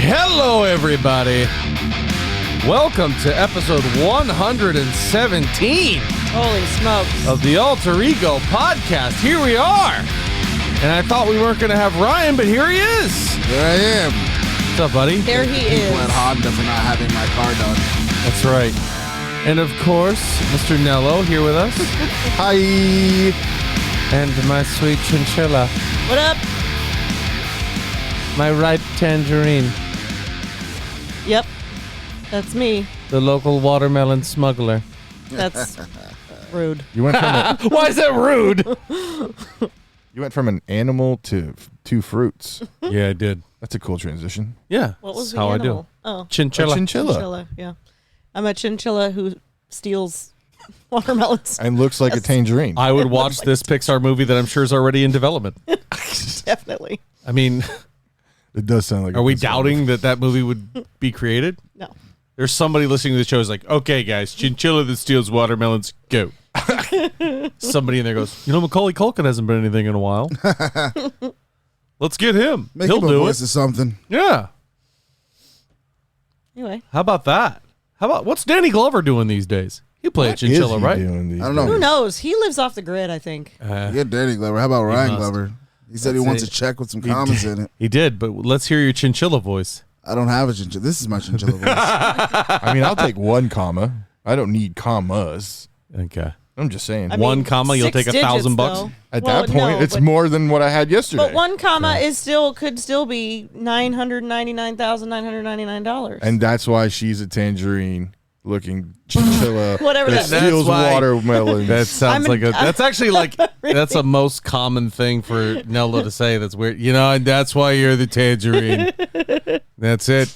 Hello, everybody. Welcome to episode 117. Holy smokes. Of the Alter Ego podcast. Here we are. And I thought we weren't going to have Ryan, but here he is. There I am. What's up, buddy? There he is. People at Honda for not having my car done. That's right. And of course, Mr. Nello here with us. Hi. And my sweet chinchilla. What up? My ripe tangerine. Yep. That's me. The local watermelon smuggler. That's rude. You went from Why is that rude? you went from an animal to fruits. Yeah, I did. That's a cool transition. Yeah. What was that's the how animal? I do. Oh. Chinchilla. A chinchilla. Chinchilla, yeah. I'm a chinchilla who steals watermelons. And looks like a tangerine. I would watch this Pixar movie that I'm sure is already in development. Definitely. I mean, It does sound like. are we doubting that movie would be created? No. There's somebody listening to the show who's like, okay, guys, chinchilla that steals watermelons, go. Somebody in there goes, Macaulay Culkin hasn't been anything in a while. Let's get him. Make He'll him a do voice it. or something. Yeah. Anyway. How about that? What's Danny Glover doing these days? He play a What is chinchilla, he right? doing these I don't know. Who days? knows? He lives off the grid, I think. Get Danny Glover. How about Ryan must. Glover? He said he That's wants it. a check with some comments in it. He did, but let's hear your chinchilla voice. I don't have a chinchilla. This is my chinchilla voice. I mean, I'll take one comma. I don't need commas. Okay. I'm just saying. I One mean, comma, you'll 6 take digits, $1,000. though. At Well, that point, no, it's but- more than what I had yesterday. But one comma could still be $999,999. And that's why she's a tangerine-looking chinchilla Whatever that that means. steals That's why- watermelons. That sounds I'm like that's actually like that's a most common thing for Nello to say. That's weird, and that's why you're the tangerine. That's it.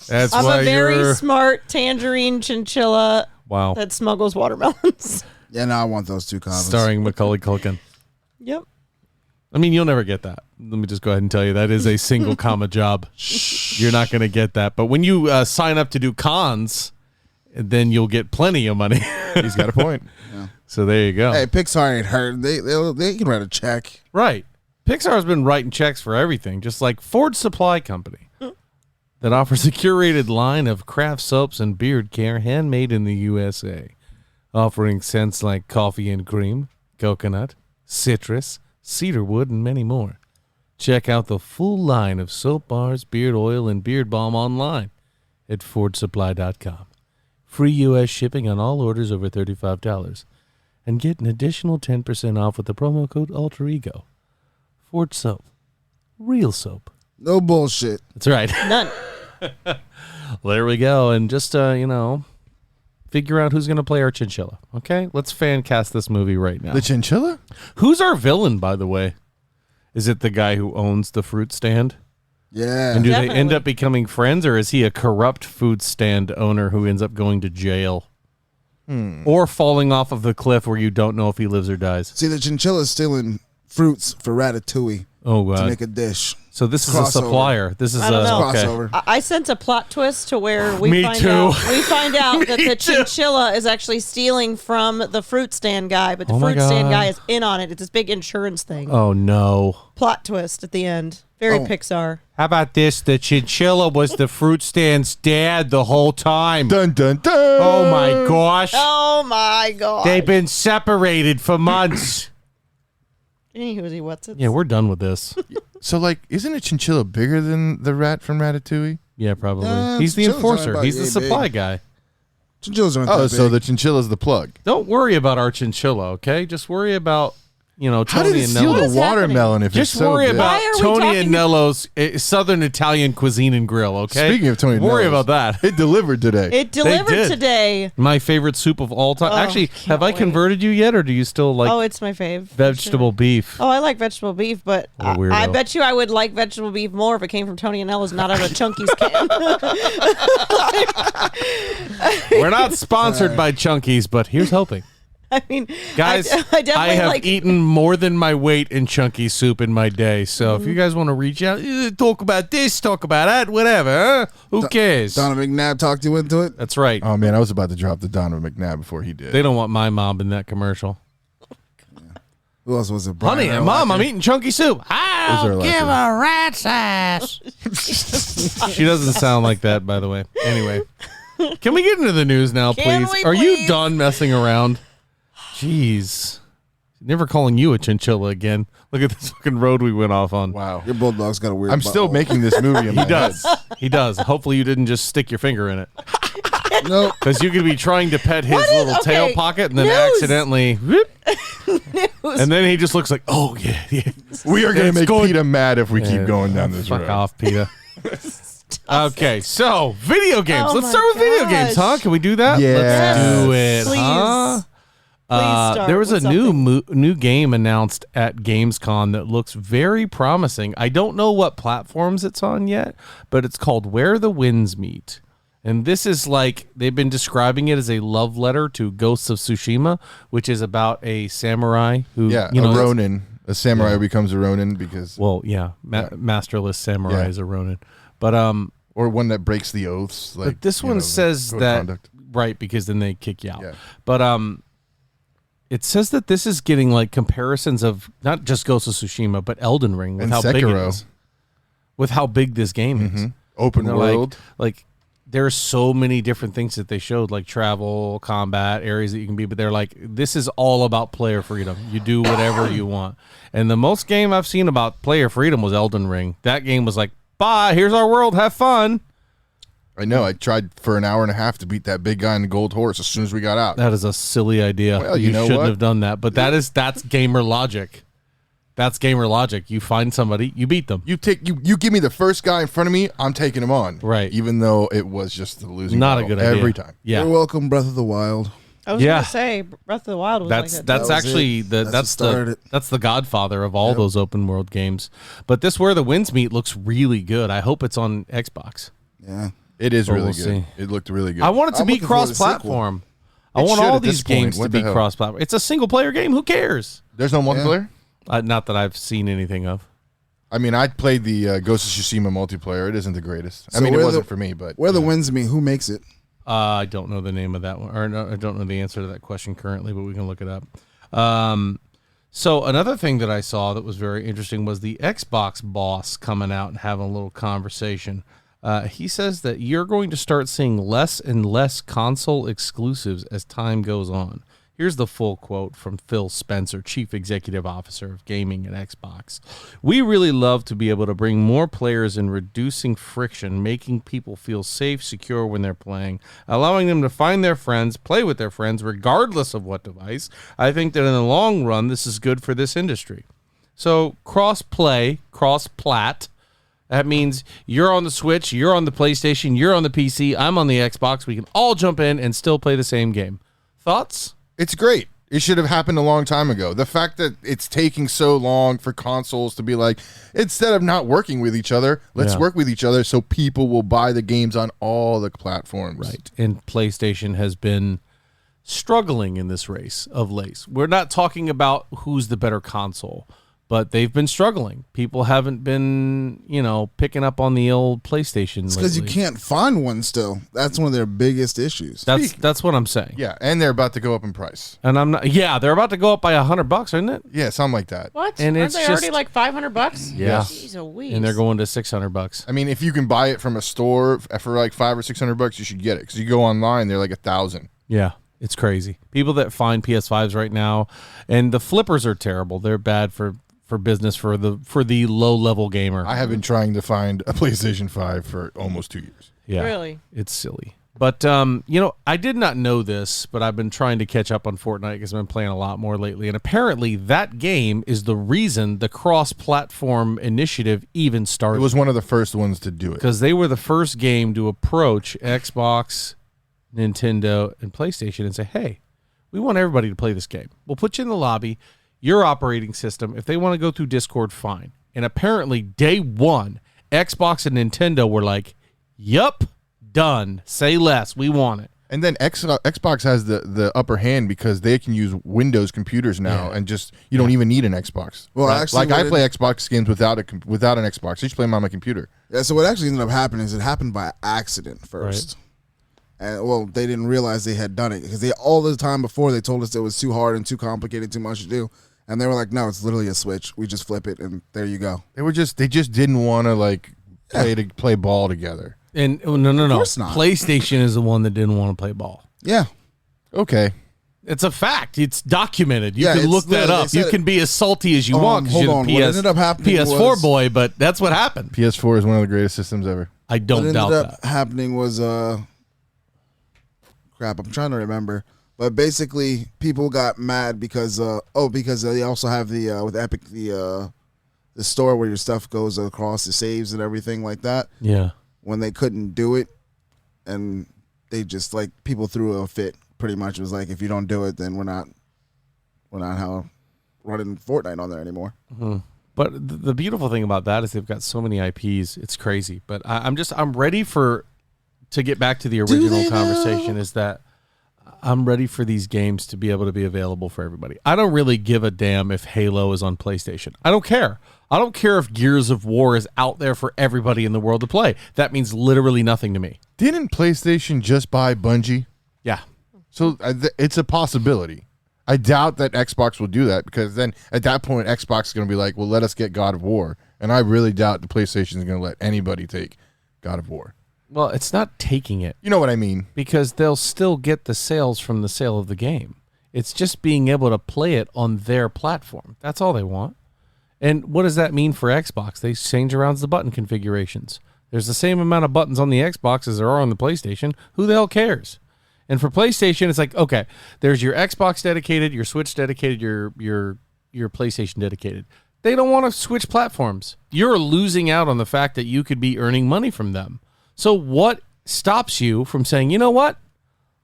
That's I'm why a very you're smart tangerine chinchilla wow. that smuggles watermelons. Yeah, no, I want those two comments. Starring Macaulay Culkin. Yep. I mean, you'll never get that. Let me just go ahead and tell you that is a single comma job. You're not going to get that. But when you sign up to do cons, then you'll get plenty of money. He's got a point. So there you go. Hey, Pixar ain't hurt. They can write a check. Right. Pixar has been writing checks for everything, just like Ford Supply Company that offers a curated line of craft soaps and beard care handmade in the USA, offering scents like coffee and cream, coconut, citrus, cedarwood, and many more. Check out the full line of soap bars, beard oil, and beard balm online at FordSupply.com. Free U.S. shipping on all orders over $35. And get an additional 10% off with the promo code Alter Ego. Ford Soap. Real soap. No bullshit. That's right. None. Well, there we go. And just, figure out who's going to play our chinchilla. Okay? Let's fan cast this movie right now. The chinchilla? Who's our villain, by the way? Is it the guy who owns the fruit stand? Yeah. And do they end Definitely. up becoming friends, or is he a corrupt food stand owner who ends up going to jail? Or falling off of the cliff where you don't know if he lives or dies? See, the chinchilla's stealing fruits for Ratatouille Oh, to God. make a dish. So this is a Crossover. supplier. This is I don't know. okay. Crossover. I sense a plot twist to where we Me find too. out that Me the too. chinchilla is actually stealing from the fruit stand guy, but the Oh my fruit stand God. guy is in on it. It's this big insurance thing. Oh, no. Plot twist at the end. Very Oh. Pixar. How about this? The chinchilla was the fruit stand's dad the whole time. Dun, dun, dun. Oh, my gosh. Oh my god. They've been separated for months. Anywho, what's it? Yeah, we're done with this. So, isn't a chinchilla bigger than the rat from Ratatouille? Yeah, probably. Nah, He's the chinchilla's enforcer. only He's the about yay supply big. guy. Chinchillas aren't Oh, that so big. the chinchilla's the plug. Don't worry about our chinchilla, okay? Just worry about, Tony How did it and steal Nello. the is happening? watermelon if Just it's so worry big? about Why are we Tony talking- and Nello's Southern Italian cuisine and grill, okay? Speaking of Tony and worry Nello's, about that. It delivered today. It delivered did. today. My favorite soup of all time. Oh, Actually, can't have I wait. converted you yet, or do you still like Oh, it's my fave. vegetable beef? Oh, I like vegetable beef, but What a weirdo. I bet you I would like vegetable beef more if it came from Tony and Ella's, not out of a Chunky's can. We're not sponsored by Chunkies, but here's hoping. I mean, Guys, I definitely I have like. eaten more than my weight in chunky soup in my day. So if you guys want to reach out, talk about this, talk about that, whatever. Huh? Who cares? Donovan McNabb talked you into it. That's right. Oh man, I was about to drop the Donovan McNabb before he did. They don't want my mom in that commercial. Who else was it? Brian Honey, Urlacher? Mom, I'm eating chunky soup. I Those are don't like give the- a rat's ass. She doesn't sound like that, by the way. Anyway, can we get into the news now, Can please? we, Are you please? done messing around? Jeez. Never calling you a chinchilla again. Look at this fucking road we went off on. Wow. Your bulldog's got a weird. I'm still butthole. making this movie in my He does. He does. Hopefully you didn't just stick your finger in it. Nope. Because you could be trying to pet his What is- little tail okay, pocket and then news. accidentally, whoop, and then he just looks like, oh, yeah. We are going It's to make going- PETA mad if we keep Yeah, going down this Fuck road. off, PETA. Okay, so video games. Oh Let's my start with video games, huh? gosh. Can we do that? Yes. Let's do it, Please. huh? Start There was a with new something. new game announced at Gamescom that looks very promising. I don't know what platforms it's on yet, but it's called Where the Winds Meet. And this is like, they've been describing it as a love letter to Ghosts of Tsushima, which is about a samurai who, Yeah, you know, a Ronin. A samurai becomes a Ronin because, well, yeah, masterless samurai Yeah. is a Ronin. But or one that breaks the oaths. Like but this you one know, says code of that conduct. right, because then they kick you out. Yeah. But it says that this is getting like comparisons of not just Ghost of Tsushima, but Elden Ring with And how big it Sekiro. is. With how big this game is. Mhm. Open They're world. Like there's so many different things that they showed, like travel, combat, areas that you can be, but they're like, this is all about player freedom. You do whatever you want. And the most game I've seen about player freedom was Elden Ring. That game was like, bye, here's our world, have fun. I know. I tried for an hour and a half to beat that big guy in the gold horse as soon as we got out. That is a silly idea. Well, you know shouldn't what? have done that. But that's gamer logic. That's gamer logic. You find somebody, you beat them. You give me the first guy in front of me, I'm taking him on. Right. Even though it was just the losing Not a battle good idea. every time. Yeah. You're welcome, Breath of the Wild. I was Yeah. gonna say Breath of the Wild was That's like that. that's That was actually it. the That's that's what started the it. that's the godfather of all those open world games. But this Where the Winds Meet looks really good. I hope it's on Xbox. Yeah. It is But really we'll good. see. It looked really good. I want it to I'm be looking forward to the sequel. cross-platform. I It want should all at this these point. games to What be the hell? cross-platform. It's a single-player game. Who cares? There's no multiplayer? Not that I've seen anything of. I mean, I played the Ghost of Tsushima multiplayer. It isn't the greatest. I So mean, it where wasn't the- for me, but Where the winds meet, who makes it? I don't know the name of that one, or no, I don't know the answer to that question currently, but we can look it up. So another thing that I saw that was very interesting was the Xbox boss coming out and having a little conversation. He says that you're going to start seeing less and less console exclusives as time goes on. Here's the full quote from Phil Spencer, Chief Executive Officer of Gaming at Xbox. We really love to be able to bring more players in, reducing friction, making people feel safe, secure when they're playing, allowing them to find their friends, play with their friends, regardless of what device. I think that in the long run, this is good for this industry. So cross-play, cross-plat, that means you're on the Switch, you're on the PlayStation, you're on the PC, I'm on the Xbox. We can all jump in and still play the same game. Thoughts? it's great. It should have happened a long time ago. The fact that it's taking so long for consoles to be like, instead of not working with each other, let's Yeah. work with each other so people will buy the games on all the platforms. Right. And PlayStation has been struggling in this race of late. We're not talking about who's the better console, but they've been struggling. People haven't been, picking up on the old PlayStation. It's because you lately. can't find one still. That's one of their biggest issues. That's what I'm saying. Yeah, and they're about to go up in price. And I'm not. Yeah, they're about to go up by $100, aren't it? Yeah, something like that. What? And Aren't it's they already just- like $500? Yeah. Jeez Louise. And they're going to $600. I mean, if you can buy it from a store for like $500 or $600, you should get it. Because you go online, they're like $1,000. Yeah, it's crazy. People that find PS5s right now, and the flippers are terrible. They're bad for business for the low level gamer. I have been trying to find a PlayStation 5 for almost 2 years. Yeah, Really? it's silly. But I did not know this, but I've been trying to catch up on Fortnite because I've been playing a lot more lately. And apparently, that game is the reason the cross-platform initiative even It started. was one of the first ones to do it. Because they were the first game to approach Xbox, Nintendo, and PlayStation and say, hey, we want everybody to play this game. We'll put you in the lobby, your operating system. If they want to go through Discord, fine. And apparently, day one, Xbox and Nintendo were like, yup, done. Say less. We want it. And then Xbox has the upper hand because they can use Windows computers now, and just you don't even need an Xbox. Well, right? actually, like I play Xbox games without an Xbox. I just play them on my computer. Yeah, so what actually ended up happening is it happened by accident first. And well, they didn't realize they had done it because all the time before they told us it was too hard and too complicated, too much to do. And they were like, "No, it's literally a switch. We just flip it, and there you go." They just didn't want to like play ball together. And no. Of course not. PlayStation is the one that didn't want to play ball. Yeah. Okay. It's a fact. It's documented. You Yeah, can it's look that literally- up. they You said can be as salty as you want. 'Cause hold you're on. the What ended up happening PS4 was- boy, but that's what happened. PS4 is one of the greatest systems ever. I don't What doubt ended that. up happening was crap. I'm trying to remember, but basically people got mad because they also have the with Epic the store where your stuff goes across the saves and everything like that. Yeah. When they couldn't do it, and they just like people threw a fit. Pretty much, it was like, if you don't do it, then we're not running Fortnite on there anymore. But the beautiful thing about that is they've got so many IPs. It's crazy. But I'm ready to get back to the original conversation. Is that I'm ready for these games to be able to be available for everybody. I don't really give a damn if Halo is on PlayStation. I don't care. I don't care if Gears of War is out there for everybody in the world to play. That means literally nothing to me. Didn't PlayStation just buy Bungie? Yeah. So it's a possibility. I doubt that Xbox will do that because then at that point, Xbox is going to be like, well, let us get God of War. And I really doubt the PlayStation is going to let anybody take God of War. Well, it's not taking it. You know what I mean? Because they'll still get the sales from the sale of the game. It's just being able to play it on their platform. That's all they want. And what does that mean for Xbox? They change around the button configurations. There's the same amount of buttons on the Xbox as there are on the PlayStation. Who the hell cares? And for PlayStation, it's like, okay, there's your Xbox dedicated, your Switch dedicated, your PlayStation dedicated. They don't want to switch platforms. You're losing out on the fact that you could be earning money from them. So what stops you from saying, you know what?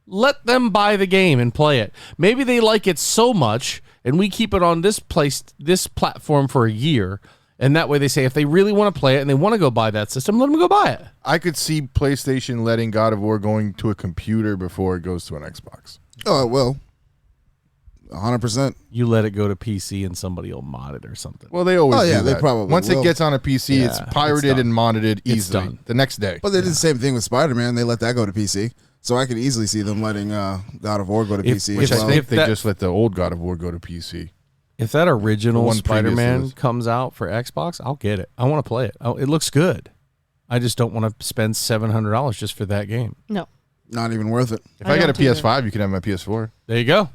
Let them buy the game and play it. Maybe they like it so much, and we keep it on this platform for a year. And that way they say if they really want to play it and they want to go buy that system, let them go buy it. I could see PlayStation letting God of War going to a computer before it goes to an Xbox. Oh, it will. 100%. You let it go to PC and somebody will mod it or something. Well, they always do they that. probably Once will. it gets on a PC, it's Yeah, pirated it's and modded It's easily done. the next day. But they did the same thing with Spider-Man. They let that go to PC. So I could easily see them letting God of War go to PC Which as I well. think they that- just let the old God of War go to PC. If that The original one previous to Spider-Man this. comes out for Xbox, I'll get it. I want to play it. It looks good. I just don't want to spend $700 just for that game. No. Not even worth it. If I I got a don't either. PS5, you can have my PS4. There you go.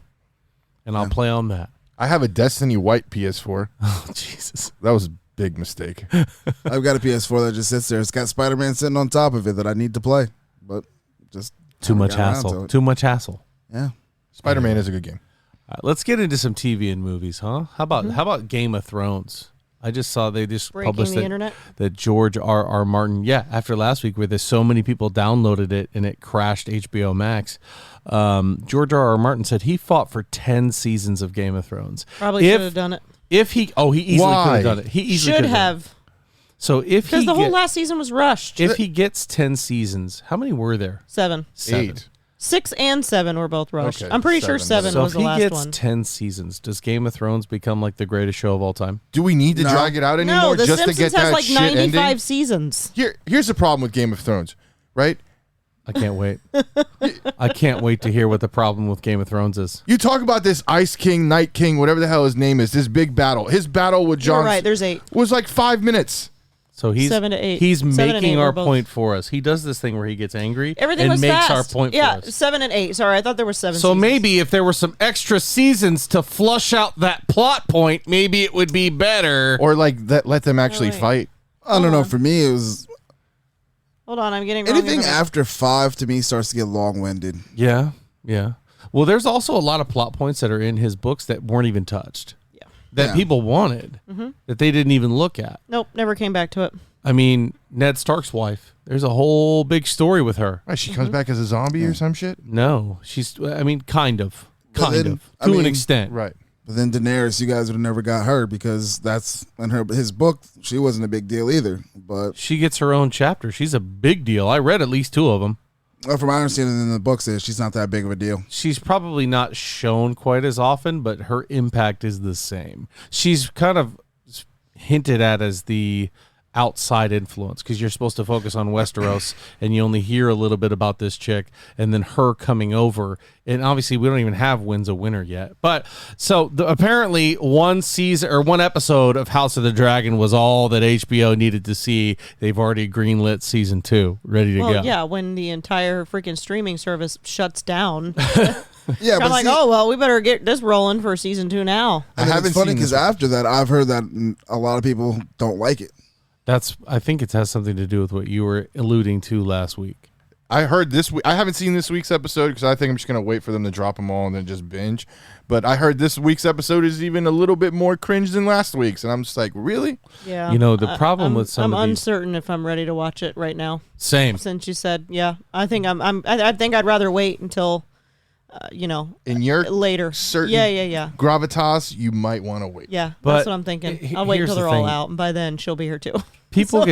And I'll play on that. I have a Destiny White PS4. Oh, Jesus. That was a big mistake. I've got a PS4 that just sits there. It's got Spider-Man sitting on top of it that I need to play. But just Too haven't much got around to hassle. it. Too much hassle. Yeah. Spider-Man is a good game. All right, let's get into some TV and movies, huh? How about Game of Thrones? I just saw they just Breaking published the internet. that George R.R. Martin, after last week where there's so many people downloaded it and it crashed HBO Max, George R.R. Martin said he fought for 10 seasons of Game of Thrones. Probably should have done it. He easily could Why? have done it. He easily Should could have. So if Because he the whole last season was rushed. if he gets 10 seasons, how many were there? 7. 8. 6 and 7 were both rushed. Okay, I'm pretty sure 7. 7 So was if the he last gets one. 10 seasons, does Game of Thrones become like the greatest show of all time? Do we need to No. drag it out anymore No, The just to Simpsons get has that like shit 95 ending? seasons. Here's the problem with Game of Thrones, right? I can't wait. I can't wait to hear what the problem with Game of Thrones is. You talk about this Ice King, Night King, whatever the hell his name is, this big battle. His battle with You're Jon right, there's 8. was like 5 minutes. So he's 7 to 8. He's 7 and making 8 our were both. point for us. He does this thing where he gets angry Everything and was makes fast. our point Yeah, for us. 7 and 8. Sorry, I thought there were 7 So seasons. maybe if there were some extra seasons to flush out that plot point, maybe it would be better. Or like that, let them actually wait. fight. I don't know. For me, it was Hold on, I'm getting wrong. anything information. after 5 to me starts to get long-winded. Yeah. Well, there's also a lot of plot points that are in his books that weren't even touched. Yeah. That Yeah. people wanted, that they didn't even look at. Nope, never came back to it. I mean, Ned Stark's wife. There's a whole big story with her. Right, she comes back as a zombie or some shit. No, kind of. But then, I To an mean, extent. Right. But then Daenerys, you guys would have never got her because that's in his book. She wasn't a big deal either. But She gets her own chapter. She's a big deal. I read at least 2 of them. From my understanding in the books, is she's not that big of a deal. She's probably not shown quite as often, but her impact is the same. She's kind of hinted at as the outside influence because you're supposed to focus on Westeros and you only hear a little bit about this chick and then her coming over. And obviously we don't even have Wins a Winner yet. But so apparently one season or one episode of House of the Dragon was all that HBO needed to see. They've already greenlit season 2, ready to go. Yeah, when the entire freaking streaming service shuts down. Yeah, I'm like, oh, well, we better get this rolling for season 2 now. I haven't it's funny because after that, I've heard that a lot of people don't like it. I think it has something to do with what you were alluding to last week. I heard this week. I haven't seen this week's episode because I think I'm just going to wait for them to drop them all and then just binge. But I heard this week's episode is even a little bit more cringe than last week's. And I'm just like, really? Yeah. You know, the problem with some I'm of these... uncertain if I'm ready to watch it right now. Same. Since you said, yeah, I think I think I'd rather wait until... in your later, certain yeah, gravitas, you might want to wait. Yeah, But that's what I'm thinking. I'll wait until they're all out, and by then she'll be here too. People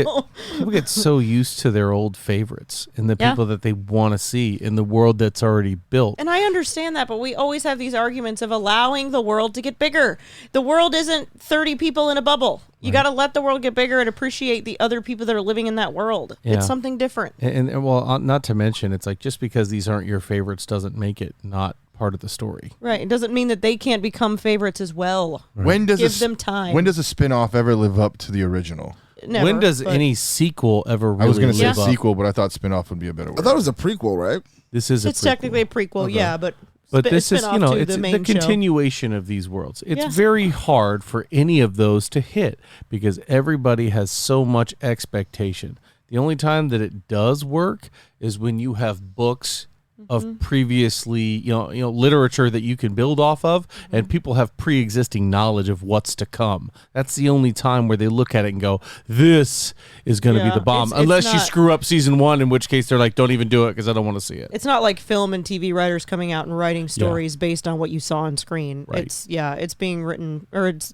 get so used to their old favorites and the people that they want to see in the world that's already built. And I understand that, but we always have these arguments of allowing the world to get bigger. The world isn't 30 people in a bubble. You got to let the world get bigger and appreciate the other people that are living in that world. Yeah. It's something different. And well, not to mention, it's like just because these aren't your favorites doesn't make it not part of the story. Right. It doesn't mean that they can't become favorites as well. Right. When does give them time? When does a spin-off ever live up to the original? Never, when does any sequel ever really I was going to say live up? sequel, but I thought spin-off would be a better word. I thought it was a prequel, right? This is it's technically a prequel, yeah, but this is, spin-off to it's the the main show. continuation of these worlds. It's very hard for any of those to hit because everybody has so much expectation. The only time that it does work is when you have books of previously, literature that you can build off of, and people have pre-existing knowledge of what's to come. That's the only time where they look at it and go, this is going to be the bomb. It's Unless not, you screw up season 1, in which case they're like, don't even do it because I don't want to see it. It's not like film and TV writers coming out and writing stories based on what you saw on screen. Right. It's being written, or it's,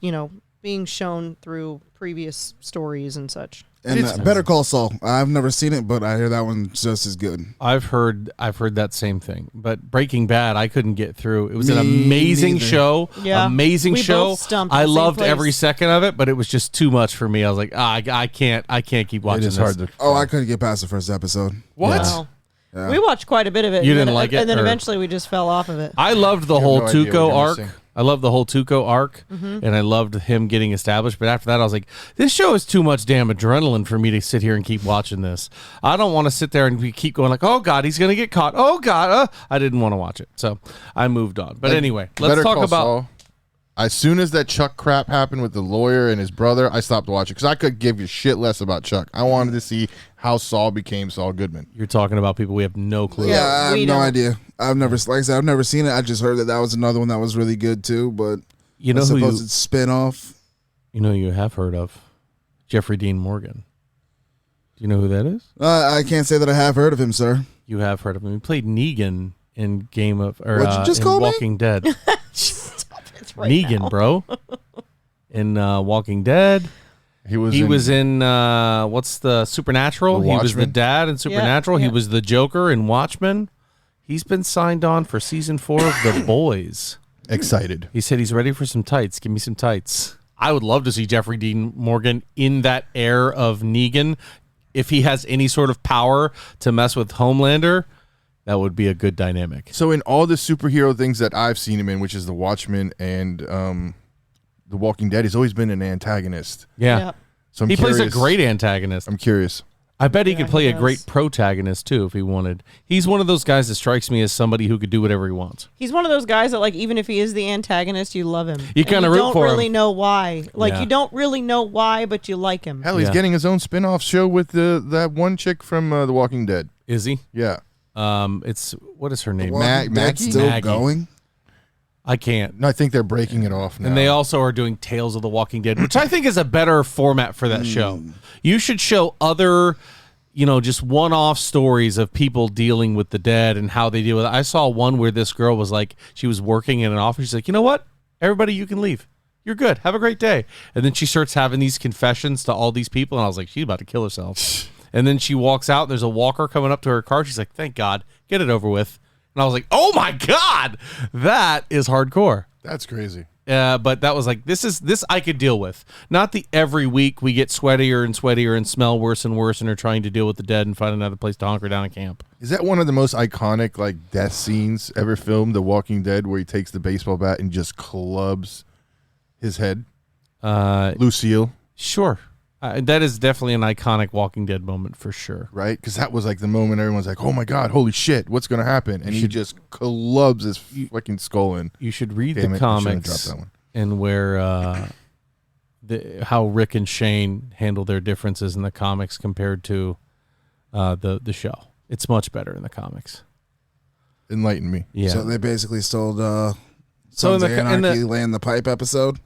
being shown through previous stories and such. And Better Call Saul. I've never seen it, but I hear that one's just as good. I've heard that same thing. But Breaking Bad, I couldn't get through. It was an amazing show. Yeah. Amazing We show. both stumped I the same loved place. every second of it, but it was just too much for me. I was like, I can't keep watching It is this. hard to. Oh, I couldn't get past the first episode. What? Wow. Yeah. We watched quite a bit of it. You and didn't then, like it, and then or- eventually we just fell off of it. I loved the have whole no idea what Tuco you're arc. missing. I love the whole Tuco arc, and I loved him getting established. But after that, I was like, this show is too much damn adrenaline for me to sit here and keep watching this. I don't want to sit there and keep going like, oh, God, he's going to get caught. Oh, God. I didn't want to watch it. So I moved on. But anyway, let's Better talk Call about... Saul. As soon as that Chuck crap happened with the lawyer and his brother, I stopped watching because I could give a shit less about Chuck. I wanted to see how Saul became Saul Goodman. You're talking about people we have no clue. Yeah, I have we no don't. idea. Like I said, I've never seen it. I just heard that was another one that was really good too. But You know I who suppose it's spin off. you have heard of? Jeffrey Dean Morgan. Do you know who that is? I can't say that I have heard of him, sir. You have heard of him. He played Negan in What'd you just in call me? Walking Dead. It's right Negan, now. bro. In Walking Dead. He was in what's the Supernatural? The He was the Watchmen? dad in Supernatural. yeah. He was the Joker in Watchmen. He's been signed on for season 4 of The Boys. excited. He said he's ready for some tights. Give me some tights. I would love to see Jeffrey Dean Morgan in that air of Negan. If he has any sort of power to mess with Homelander, that would be a good dynamic. So in all the superhero things that I've seen him in, which is The Watchmen and The Walking Dead, he's always been an antagonist. Yeah. Yep. So I'm He plays a curious- great antagonist. I'm curious. I bet he could play he a does. great protagonist too if he wanted. He's one of those guys that strikes me as somebody who could do whatever he wants. He's one of those guys that, like, even if he is the antagonist, you love him. You And kinda root don't for him. really know why. Like, Yeah. you don't really know why, but you like him. Hell, he's Yeah. getting his own spin-off show with that one chick from The Walking Dead. Is he? Yeah. It's what is her name? Walking Dead Maggie? still Maggie. going? I can't. No, I think they're breaking it off now. And they also are doing Tales of the Walking Dead, which I think is a better format for that show. You should show other, just one-off stories of people dealing with the dead and how they deal with it. I saw one where this girl was like, she was working in an office. She's like, you know what? Everybody, you can leave. You're good. Have a great day. And then she starts having these confessions to all these people. And I was like, she's about to kill herself. And then she walks out. There's a walker coming up to her car. She's like, thank God, get it over with. And I was like, oh my God, that is hardcore. That's crazy. But that was like, this I could deal with. Not the every week we get sweatier and smell worse and worse and are trying to deal with the dead and find another place to hunker down a camp. Is that one of the most iconic like death scenes ever filmed, The Walking Dead, where he takes the baseball bat and just clubs his head? Lucille. Sure. That is definitely an iconic Walking Dead moment for sure. Right? Because that was like the moment everyone's like, oh my God, holy shit, what's going to happen? And he just clubs his fucking skull in. You should read Damn the it, I shouldn't have comics dropped that one. and where how Rick and Shane handle their differences in the comics compared to the show. It's much better in the comics. Enlighten me. Yeah. So they basically stole So in Sons of Anarchy laying the pipe episode.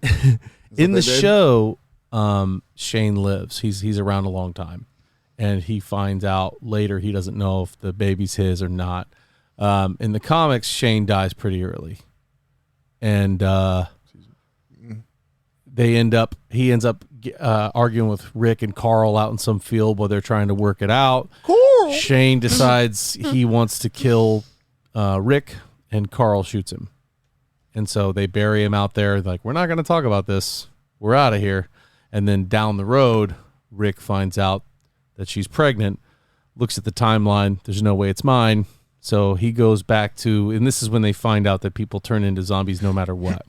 in the show, Shane lives. He's around a long time, and he finds out later he doesn't know if the baby's his or not. In the comics, Shane dies pretty early, and he ends up arguing with Rick and Carl out in some field while they're trying to work it out. Cool. Shane decides he wants to kill Rick, and Carl shoots him. And so they bury him out there. Like, we're not going to talk about this. We're out of here. And then down the road, Rick finds out that she's pregnant, looks at the timeline. There's no way it's mine. So he goes back to, and this is when they find out that people turn into zombies no matter what.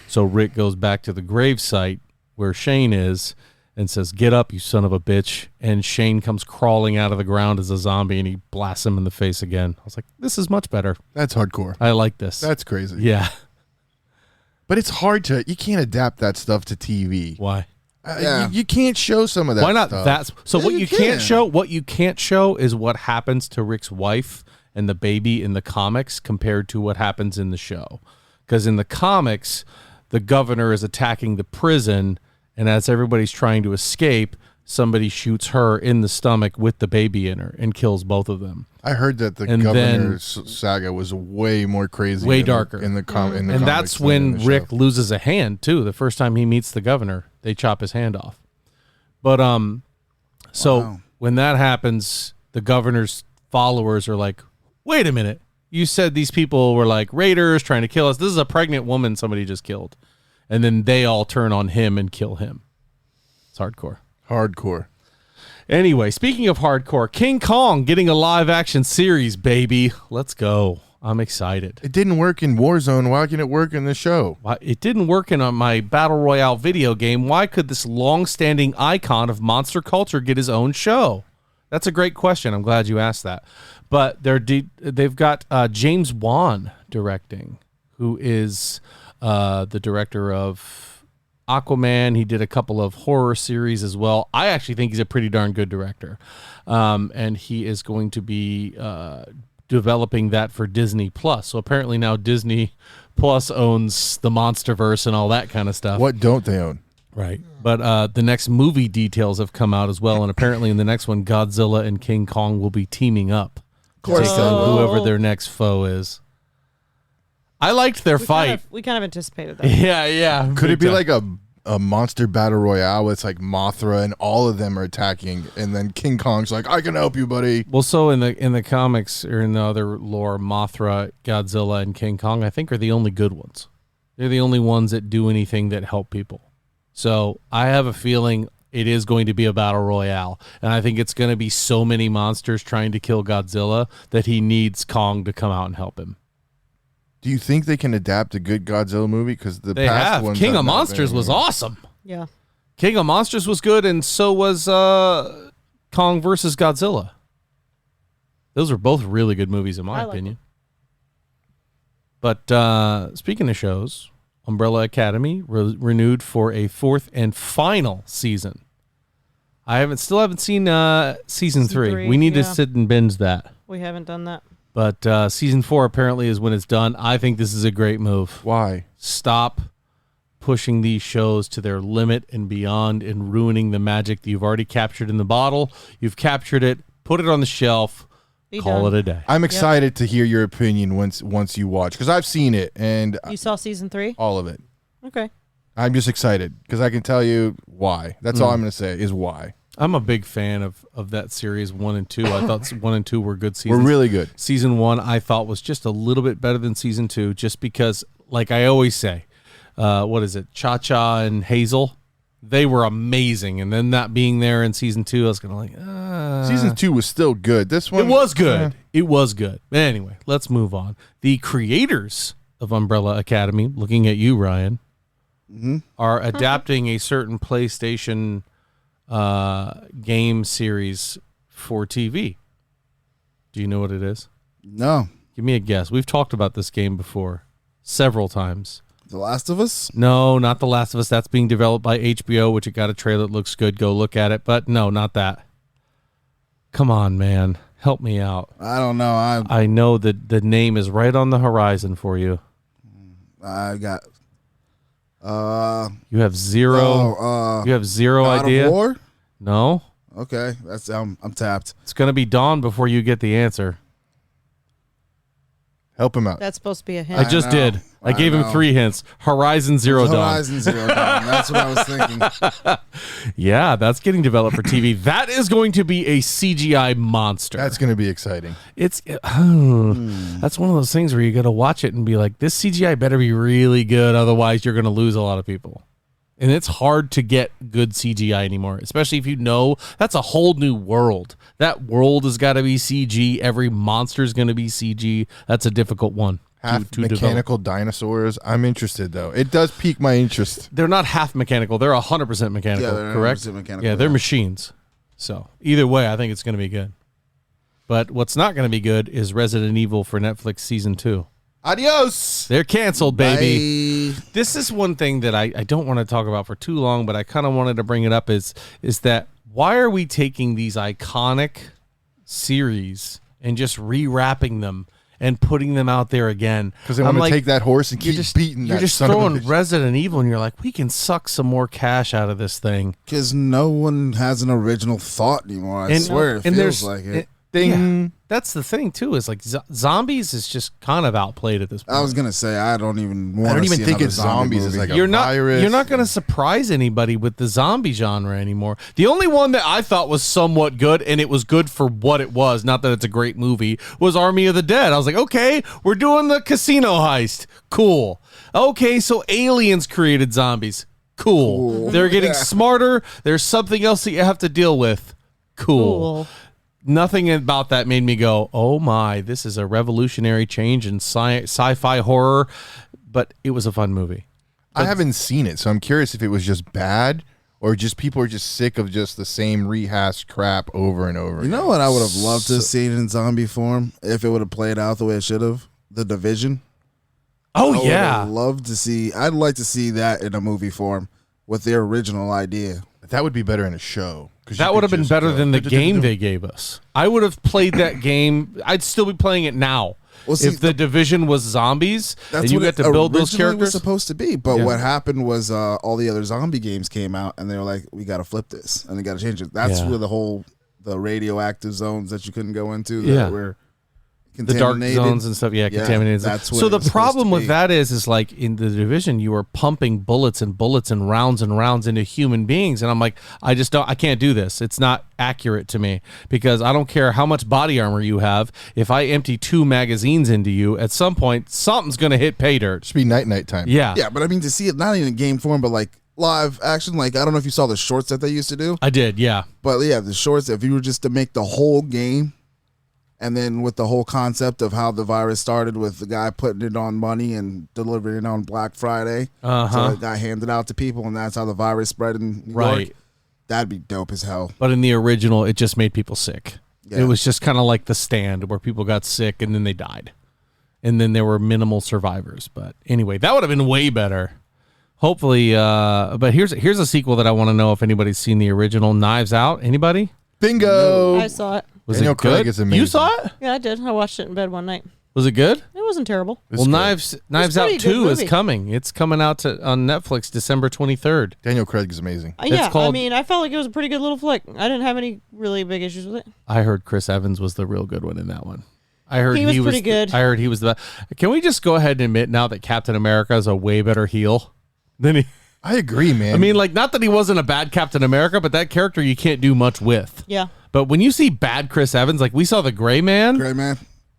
So Rick goes back to the grave site where Shane is and says, get up, you son of a bitch. And Shane comes crawling out of the ground as a zombie, and he blasts him in the face again. I was like, this is much better. That's hardcore. I like this. That's crazy. Yeah. But it's hard you can't adapt that stuff to TV. Why? You can't show some of that. Why not? stuff. That's so. Yeah, What you you can. can't show. What you can't show is what happens to Rick's wife and the baby in the comics compared to what happens in the show. Because in the comics, the governor is attacking the prison, and as everybody's trying to escape, somebody shoots her in the stomach with the baby in her and kills both of them. I heard that the And governor's saga was way more crazy, Way in darker. in the And comics that's than in when the Rick show. loses a hand too. The first time he meets the governor, they chop his hand off. But so Wow. when that happens, the governor's followers are like, "Wait a minute! You said these people were like raiders trying to kill us. This is a pregnant woman somebody just killed," and then they all turn on him and kill him. It's hardcore. Hardcore. Anyway, speaking of hardcore, King Kong getting a live action series, baby. Let's go. I'm excited. It didn't work in Warzone. Why can it work in the show? Why- It didn't work in my Battle Royale video game. Why could this long-standing icon of monster culture get his own show? That's a great question. I'm glad you asked that. But they've got James Wan directing, who is the director of Aquaman. He did a couple of horror series as well. I actually think he's a pretty darn good director. And he is going to be developing that for Disney Plus. So apparently now Disney Plus owns the Monsterverse and all that kind of stuff. What don't they own? Right. But the next movie details have come out as well. And apparently in the next one, Godzilla and King Kong will be teaming up. Of course take they on will. whoever their next foe is. I liked their fight. We kind of anticipated that. Yeah. Could it be Big time. like a monster battle royale where it's like Mothra and all of them are attacking, and then King Kong's like, I can help you, buddy. Well, so in the comics or in the other lore, Mothra, Godzilla, and King Kong, I think, are the only good ones. They're the only ones that do anything that help people. So I have a feeling it is going to be a battle royale, and I think it's going to be so many monsters trying to kill Godzilla that he needs Kong to come out and help him. Do you think they can adapt a good Godzilla movie? Because the They past have. ones King have of not Monsters been. was awesome. Yeah. King of Monsters was good, and so was Kong versus Godzilla. Those were both really good movies, in my I like opinion. But speaking of shows, Umbrella Academy renewed for a fourth and final season. I still haven't seen season three. We need to yeah. sit and binge that. We haven't done that. But season 4 apparently is when it's done. I think this is a great move. Why? Stop pushing these shows to their limit and beyond and ruining the magic that you've already captured in the bottle. You've captured it. Put it on the shelf. Call it a day. I'm excited to hear your opinion once you watch, because I've seen it and You saw season 3? all of it. Okay. I'm just excited because I can tell you why. That's all I'm going to say is why. I'm a big fan of that series 1 and 2. I thought 1 and 2 were good seasons. We're really good. Season 1 I thought was just a little bit better than season 2, just because, like I always say, what is it? Cha-Cha and Hazel, they were amazing. And then not being there in season 2, I was kind of like, Season 2 was still good. This one, it was good. It was good. Anyway, let's move on. The creators of Umbrella Academy, looking at you, Ryan, are adapting a certain PlayStation game series for TV. Do you know what it is? No. Give me a guess. We've talked about this game before several times. The Last of Us? No, not The Last of Us. That's being developed by HBO, which it got a trailer that looks good. Go look at it. But no, not that. Come on, man. Help me out. I don't know. I know that the name is right on the horizon for you. I got. You have zero. You have zero God idea. of War? No. Okay, that's I'm tapped. It's gonna be dawn before you get the answer. Help him out. That's supposed to be a hint. I just know. did. I gave him know. 3 hints. Horizon Zero Dawn. Horizon Zero Dawn. That's what I was thinking. Yeah, that's getting developed for TV. That is going to be a CGI monster. That's going to be exciting. That's one of those things where you got to watch it and be like, this CGI better be really good, otherwise you're going to lose a lot of people. And it's hard to get good CGI anymore, especially if you know that's a whole new world. That world has got to be CG. Every monster is going to be CG. That's a difficult one. Half to develop. mechanical dinosaurs. I'm interested, though. It does pique my interest. They're not half mechanical. They're 100% mechanical, Yeah, they're correct? 100% mechanical, Yeah, they're yeah. machines. So either way, I think it's going to be good. But what's not going to be good is Resident Evil for Netflix Season 2. Adios. They're canceled, baby. Bye. This is one thing that I don't want to talk about for too long, but I kind of wanted to bring it up is that why are we taking these iconic series and just rewrapping them and putting them out there again? Because they want to take that horse and you're keep just, beating that You're just son of a throwing bitch. Resident Evil, and you're like, we can suck some more cash out of this thing. Because no one has an original thought anymore. I swear, it feels like it. Ding. Yeah, that's the thing too. Is like zombies is just kind of outplayed at this point. I was gonna say I don't even want. I don't even see think another it's zombie zombies. It's movie. like You're a not. virus. You're not going to surprise anybody with the zombie genre anymore. The only one that I thought was somewhat good, and it was good for what it was. Not that it's a great movie. Was Army of the Dead. I was like, okay, we're doing the casino heist. Cool. Okay, so aliens created zombies. Cool. They're getting smarter. There's something else that you have to deal with. Cool. Nothing about that made me go, oh my, this is a revolutionary change in sci-fi horror, but it was a fun movie. I haven't seen it, so I'm curious if it was just bad or just people are just sick of just the same rehashed crap over and over. You know what I would have loved to have seen in zombie form if it would have played out the way it should have? The Division. Oh, I would yeah. have loved to see. I'd like to see that in a movie form with their original idea. That would be better in a show. That would have been better than the game they gave us. I would have played that game. I'd still be playing it now. Well, see, if the Division was zombies and That's you what got to build those originally was characters. supposed to be. But Yeah. what happened was all the other zombie games came out, and they were like, "We got to flip this, and they got to change it." That's Yeah. where the radioactive zones that you couldn't go into. That Yeah. were The dark contaminated. zones and stuff, contaminated. That's what so it the was supposed problem to with be. that is like in the Division, you were pumping bullets and bullets and rounds into human beings, and I'm like, I can't do this. It's not accurate to me because I don't care how much body armor you have. If I empty 2 magazines into you, at some point something's gonna hit pay dirt. Should be night time. Yeah, Yeah, but I mean to see it not even in game form, but like live action. Like I don't know if you saw the shorts that they used to do, I did. Yeah, but yeah, the shorts. If you were just to make the whole game. And then with the whole concept of how the virus started with the guy putting it on money and delivering it on Black Friday. So it got handed out to people, and that's how the virus spread in New Right. York. That'd be dope as hell. but in the original, it just made people sick. Yeah. It was just kind of like The Stand, where people got sick and then they died, and then there were minimal survivors. But anyway, that would have been way better. Hopefully, but here's a sequel that I want to know if anybody's seen the original Knives Out. Anybody? Bingo. I saw it. Was Daniel it good? Craig is amazing. You saw it? Yeah, I did. I watched it in bed one night. Was it good? It wasn't terrible. It's Well, good. Knives Out pretty good 2 is movie. coming. It's coming out on Netflix December 23rd. Daniel Craig is amazing. Yeah, I called- mean, I felt like it was a pretty good little flick. I didn't have any really big issues with it. I heard Chris Evans was the real good one in that one. I heard He was pretty good. I heard he was the. Can we just go ahead and admit now that Captain America is a way better heel than he? I agree, man. I mean, like, not that he wasn't a bad Captain America, but that character you can't do much with. Yeah. But when you see bad Chris Evans, like we saw the Gray Man. Gray Man.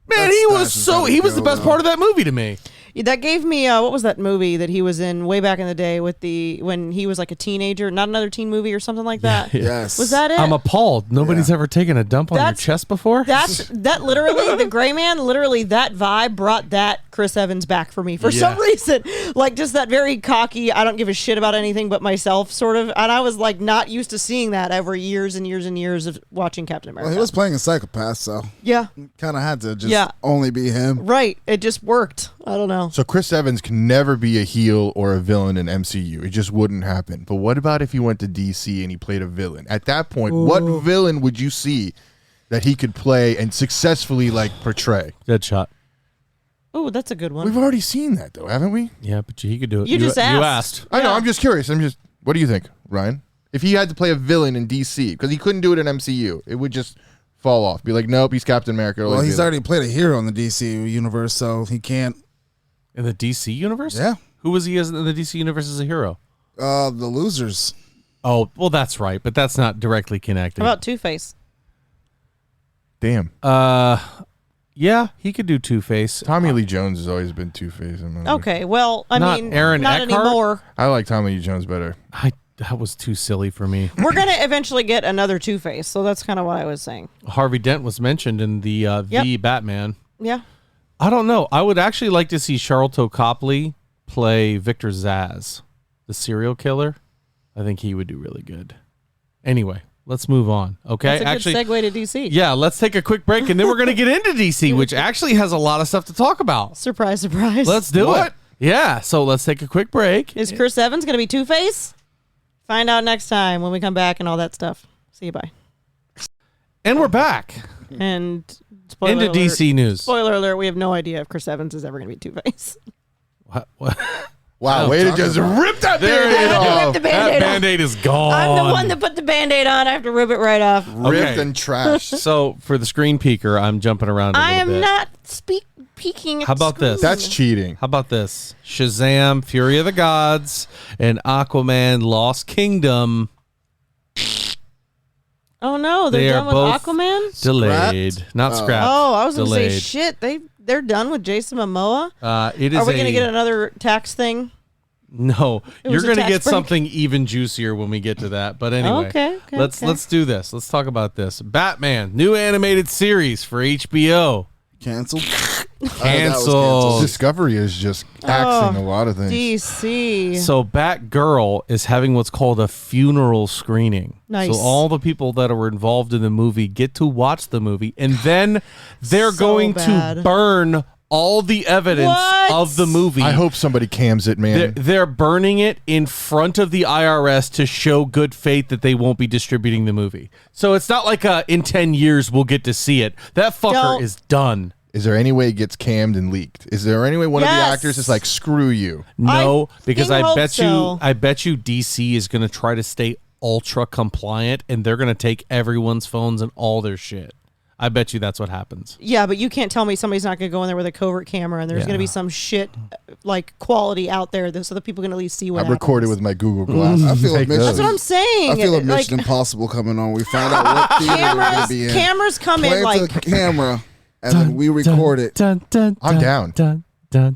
Man, he was he was the best part of that movie to me. That gave me what was that movie that he was in way back in the day with when he was like a teenager? Not Another Teen Movie or something like that. Yeah. Yes. Was that it? I'm appalled. Nobody's ever taken a dump on your chest before. That literally, the Gray Man, literally that vibe brought that Chris Evans back for me for some reason. Like just that very cocky, I don't give a shit about anything but myself sort of. And I was like not used to seeing that over years and years and years of watching Captain America. Well, he was playing a psychopath, so yeah, kind of had to just only be him. right. It just worked. I don't know. So Chris Evans can never be a heel or a villain in MCU. It just wouldn't happen. But what about if he went to DC and he played a villain? At that point, what villain would you see that he could play and successfully like portray? Deadshot. Oh, that's a good one. We've already seen that though, haven't we? Yeah, but he could do it. You just asked. You asked. I know. I'm just curious. What do you think, Ryan? If he had to play a villain in DC, because he couldn't do it in MCU, it would just fall off. Be like, nope, he's Captain America. Well, he's already played a hero in the DC universe, so he can't. In the DC universe? Yeah. Who was he in the DC universe as a hero? The Losers. Oh, well, that's right, but that's not directly connected. How about Two-Face? Damn. Yeah, he could do Two-Face. Tommy Lee Jones has always been Two-Face. Okay, well, I Not mean, Aaron not Eckhart? anymore. I like Tommy Lee Jones better. That was too silly for me. We're going to eventually get another Two-Face, so that's kind of what I was saying. Harvey Dent was mentioned in the The Batman. Yeah. I don't know. I would actually like to see Charlton Copley play Victor Zsasz, the serial killer. I think he would do really good. Anyway, let's move on. Okay, That's a good segue to DC. Yeah, let's take a quick break, and then we're going to get into DC, which actually has a lot of stuff to talk about. Surprise, surprise. Let's do it. Yeah, so let's take a quick break. Is Chris Evans going to be Two-Face? Find out next time when we come back and all that stuff. See you, bye. And we're back. And spoiler Into alert, DC news. Spoiler alert, we have no idea if Chris Evans is ever going to be Two-Face. What? Wow, way to just rip that Band-Aid I have to off. rip the That Band-Aid off. Band-Aid is gone. I'm the one that put the Band-Aid on. I have to rip it right off. Ripped Okay. and trashed. So for the screen peeker, I'm jumping around a I little am bit. not peeking at How about the this? screen. That's cheating. How about this? Shazam, Fury of the Gods, and Aquaman, Lost Kingdom Oh, no. They're They are done with both Aquaman? delayed. Not scrapped. Oh, I was going to say, delayed. shit. They're done with Jason Momoa? It is Are we going to get another tax thing? No, It you're was a going to tax get break. something even juicier when we get to that. But anyway, Okay, let's do this. Let's talk about this. Batman, new animated series for HBO. Canceled. Canceled. Discovery is just axing a lot of things. DC. So Batgirl is having what's called a funeral screening. Nice. So all the people that were involved in the movie get to watch the movie, and then they're So going bad. to burn all the evidence What? of the movie. I hope somebody cams it, man. They're burning it in front of the IRS to show good faith that they won't be distributing the movie. So it's not like in 10 years we'll get to see it. That fucker Don't. is done. Is there any way it gets cammed and leaked? Is there any way one of the Yes. actors is like, screw you? No, because I hope bet so. you DC is going to try to stay ultra compliant, and they're going to take everyone's phones and all their shit. I bet you that's what happens. Yeah, but you can't tell me somebody's not going to go in there with a covert camera and there's going to be some shit like quality out there so that people can at least see what I happens. recorded with my Google Glass. I feel Take Mission- That's what I'm saying. I feel a Like, Mission Impossible coming on. We find out what theater we're going to be in. cameras come in Play it like to the camera, and then we record it. I'm down.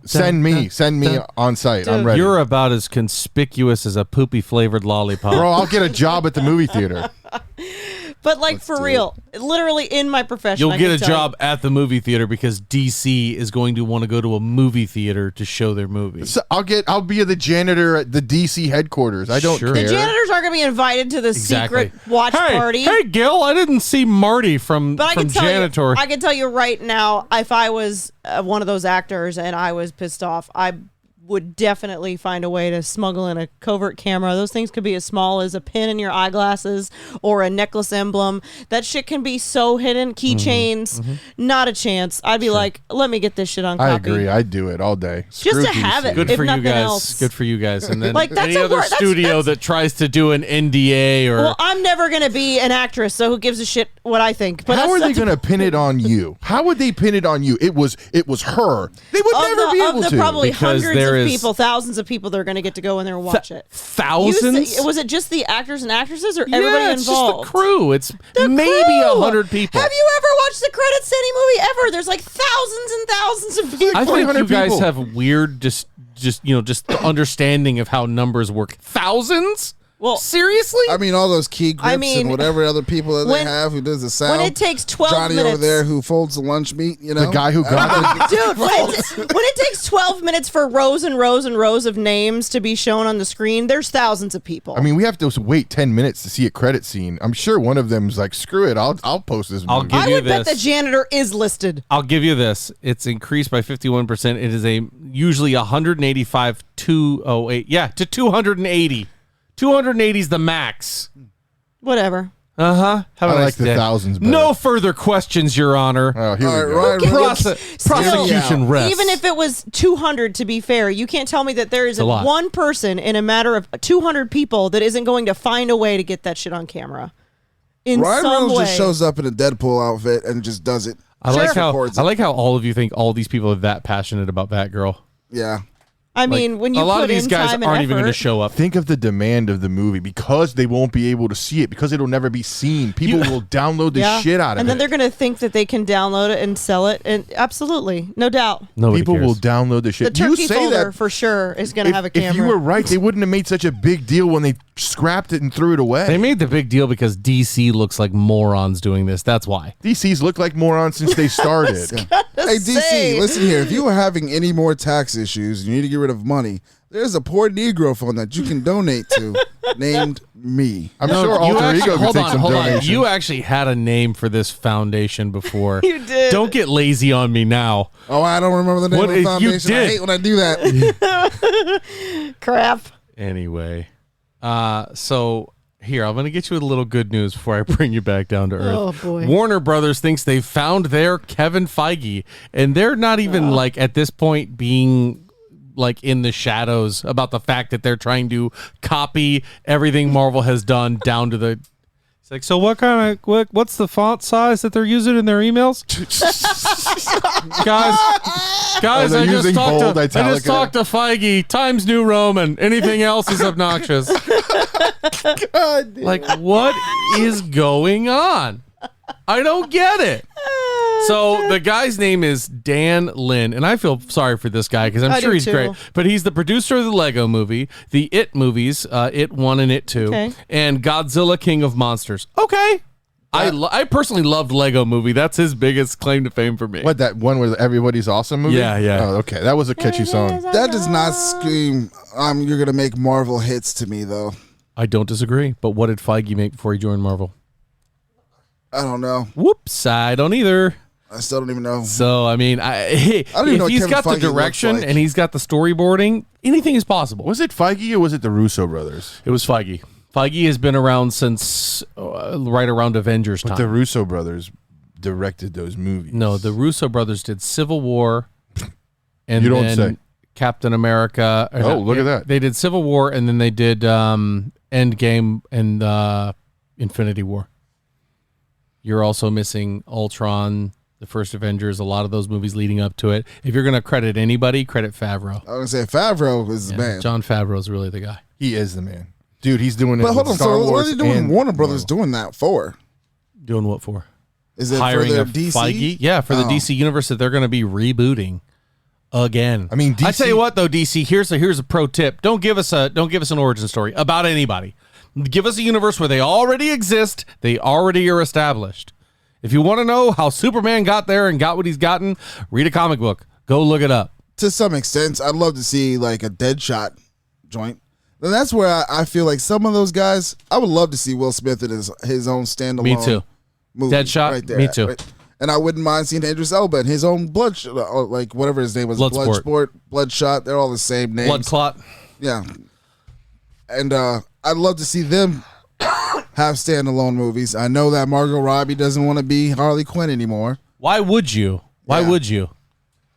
Send me on site. I'm Dude. ready. You're about as conspicuous as a poopy flavored lollipop. Bro, I'll get a job at the movie theater. But like for real, literally in my profession, You'll I get can a tell job at the movie theater because DC is going to want to go to a movie theater to show their movie. So I'll be the janitor at the DC headquarters. I don't Sure. The care. janitors aren't going to be invited to the Exactly. secret watch party. Hey, Gil, I didn't see Marty from But I can tell janitor. you, I can tell you right now, if I was one of those actors and I was pissed off, I would definitely find a way to smuggle in a covert camera. Those things could be as small as a pin in your eyeglasses or a necklace emblem. That shit can be so hidden. Keychains, not a chance. I'd be like, let me get this shit on copy. I agree. I'd do it all day. Screw to have DC. it. Good if for you nothing guys. else. Good for you guys. And then Like, that's any a other word- that's- studio that's- that tries to do an NDA or Well, I'm never going to be an actress, so who gives a shit what I think? But How are they that's going to pin it on you? How would they pin it on you? It was her. They would never be able of the to. probably because hundreds there is thousands of people that are going to get to go in there and watch it. Thousands? Was it just the actors and actresses, or everybody it's involved? just the crew. It's maybe crew. 100 people. Have you ever watched the credits to any movie ever? There's like thousands and thousands of people. I think you 400 guys people. have weird, just the understanding of how numbers work. Thousands? Well, seriously? I mean, all those key grips and whatever other people that they when- have who does the sound. when it takes 12 Johnny minutes. over there who folds the lunch meat, you know? The guy who got Dude, when it takes 12 minutes for rows and rows and rows of names to be shown on the screen, there's thousands of people. I mean, we have to wait 10 minutes to see a credit scene. I'm sure one of them's like, screw it, I'll post this movie. I'll give I you would bet this. the janitor is listed. I'll give you this. It's increased by 51%. It is usually 185 208. Yeah, to 280. 280 is the max. Whatever. Have a I nice like the day. thousands better. No further questions, Your Honor. Oh, here All we right, go. Ryan, Prosecution rests. Even if it was 200, to be fair, you can't tell me that there isn't a lot. one person in a matter of 200 people that isn't going to find a way to get that shit on camera. In Ryan some Reynolds way. just shows up in a Deadpool outfit and just does it. I Records it. like how all of you think all these people are that passionate about Batgirl. Yeah. I mean, when you a lot put of these in guys time aren't and even going to effort- show up. Think of the demand of the movie because they won't be able to see it because it'll never be seen. People will download the shit out of and it. then they're going to think that they can download it and sell it. And absolutely, no doubt. Nobody People cares. will download the The shit. You turkey say folder that for sure is going to have a camera. if you were right, they wouldn't have made such a big deal when they scrapped it and threw it away. They made the big deal because DC looks like morons doing this. That's why. DC's looked like morons since they started. Hey, DC, say. listen here. If you are having any more tax issues and you need to get rid of money, there's a poor Negro fund that you can donate to named me. I'm sure Alter Ego could take some donations. You actually had a name for this foundation before. You did. Don't get lazy on me now. Oh, I don't remember the name What of the you foundation. I did. hate when I do that. Crap. Anyway, so here, I'm going to get you a little good news before I bring you back down to earth. Oh, boy. Warner Brothers thinks they found their Kevin Feige, and they're not even like at this point being like in the shadows about the fact that they're trying to copy everything Marvel has done down to the. It's like, so what's the font size that they're using in their emails? guys, they're I using bold, just italic. talked to Feige. Times New Roman. Anything else is obnoxious. Like, what is going on? I don't get it. So the guy's name is Dan Lin, and I feel sorry for this guy because I'm I sure do he's too. great. But he's the producer of the Lego Movie, the It movies, It 1 and It 2, Okay. and Godzilla King of Monsters. Okay. I personally loved Lego Movie. That's his biggest claim to fame for me. What, that one with Everybody's Awesome movie? Yeah, yeah. Oh, okay. That was a catchy song. That does not scream, you're going to make Marvel hits to me, though. I don't disagree. But what did Feige make before he joined Marvel? I don't know. Whoops, I don't either. I still don't even know. So, I mean, don't even know if he's what got Kevin the Feige looks direction like. and he's got the storyboarding, anything is possible. Was it Feige or was it the Russo brothers? It was Feige. Feige has been around since right around Avengers time. But the Russo brothers directed those movies. No, the Russo brothers did Civil War, and You don't then say. Captain America. Oh, look at that. They did Civil War, and then they did Endgame and Infinity War. You're also missing Ultron, the first Avengers, a lot of those movies leading up to it. If you're going to credit anybody, credit Favreau. I was going to say Favreau is the man. John Favreau is really the guy. He is the man. Dude, he's doing it But hold with on, Star so what are Wars they doing? and Warner Brothers Marvel. doing that for? Doing what for? Is it Hiring for their a DC? Feige? Yeah, for the Oh. DC universe that they're going to be rebooting again. I mean, I DC tell you what though, DC, here's a pro tip. Don't give us an origin story about anybody. Give us a universe where they already exist, they already are established. If you want to know how Superman got there and got what he's gotten, read a comic book. Go look it up. To some extent, I'd love to see like a Deadshot joint. And that's where I feel like some of those guys, I would love to see Will Smith in his own standalone Me too. movie. Deadshot? Right there, Me too. right? And I wouldn't mind seeing Idris Elba in his own like whatever his name was, Bloodsport. Bloodshot. They're all the same names. Blood clot. Yeah. And I'd love to see them have standalone movies. I know that Margot Robbie doesn't want to be Harley Quinn anymore. Why would you? Why Yeah. would you?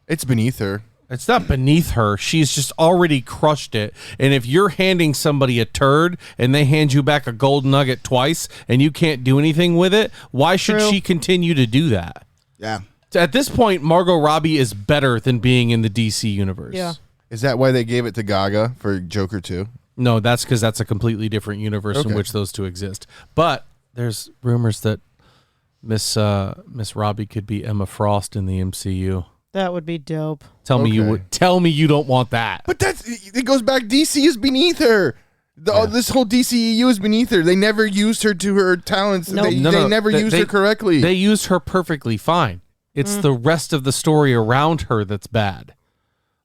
It's beneath her. It's not beneath her. She's just already crushed it. And if you're handing somebody a turd and they hand you back a gold nugget twice and you can't do anything with it, why should True. she continue to do that? Yeah. At this point, Margot Robbie is better than being in the DC universe. Yeah. Is that why they gave it to Gaga for Joker 2? No, that's because that's a completely different universe in Okay. which those two exist. But there's rumors that Miss Robbie could be Emma Frost in the MCU. That would be dope. Tell me you Okay. would. Tell me you don't want that. But it goes back. DC is beneath her. This whole DCEU is beneath her. They never used her to her talents. Nope. They No, never used her correctly. They used her perfectly fine. It's the rest of the story around her that's bad.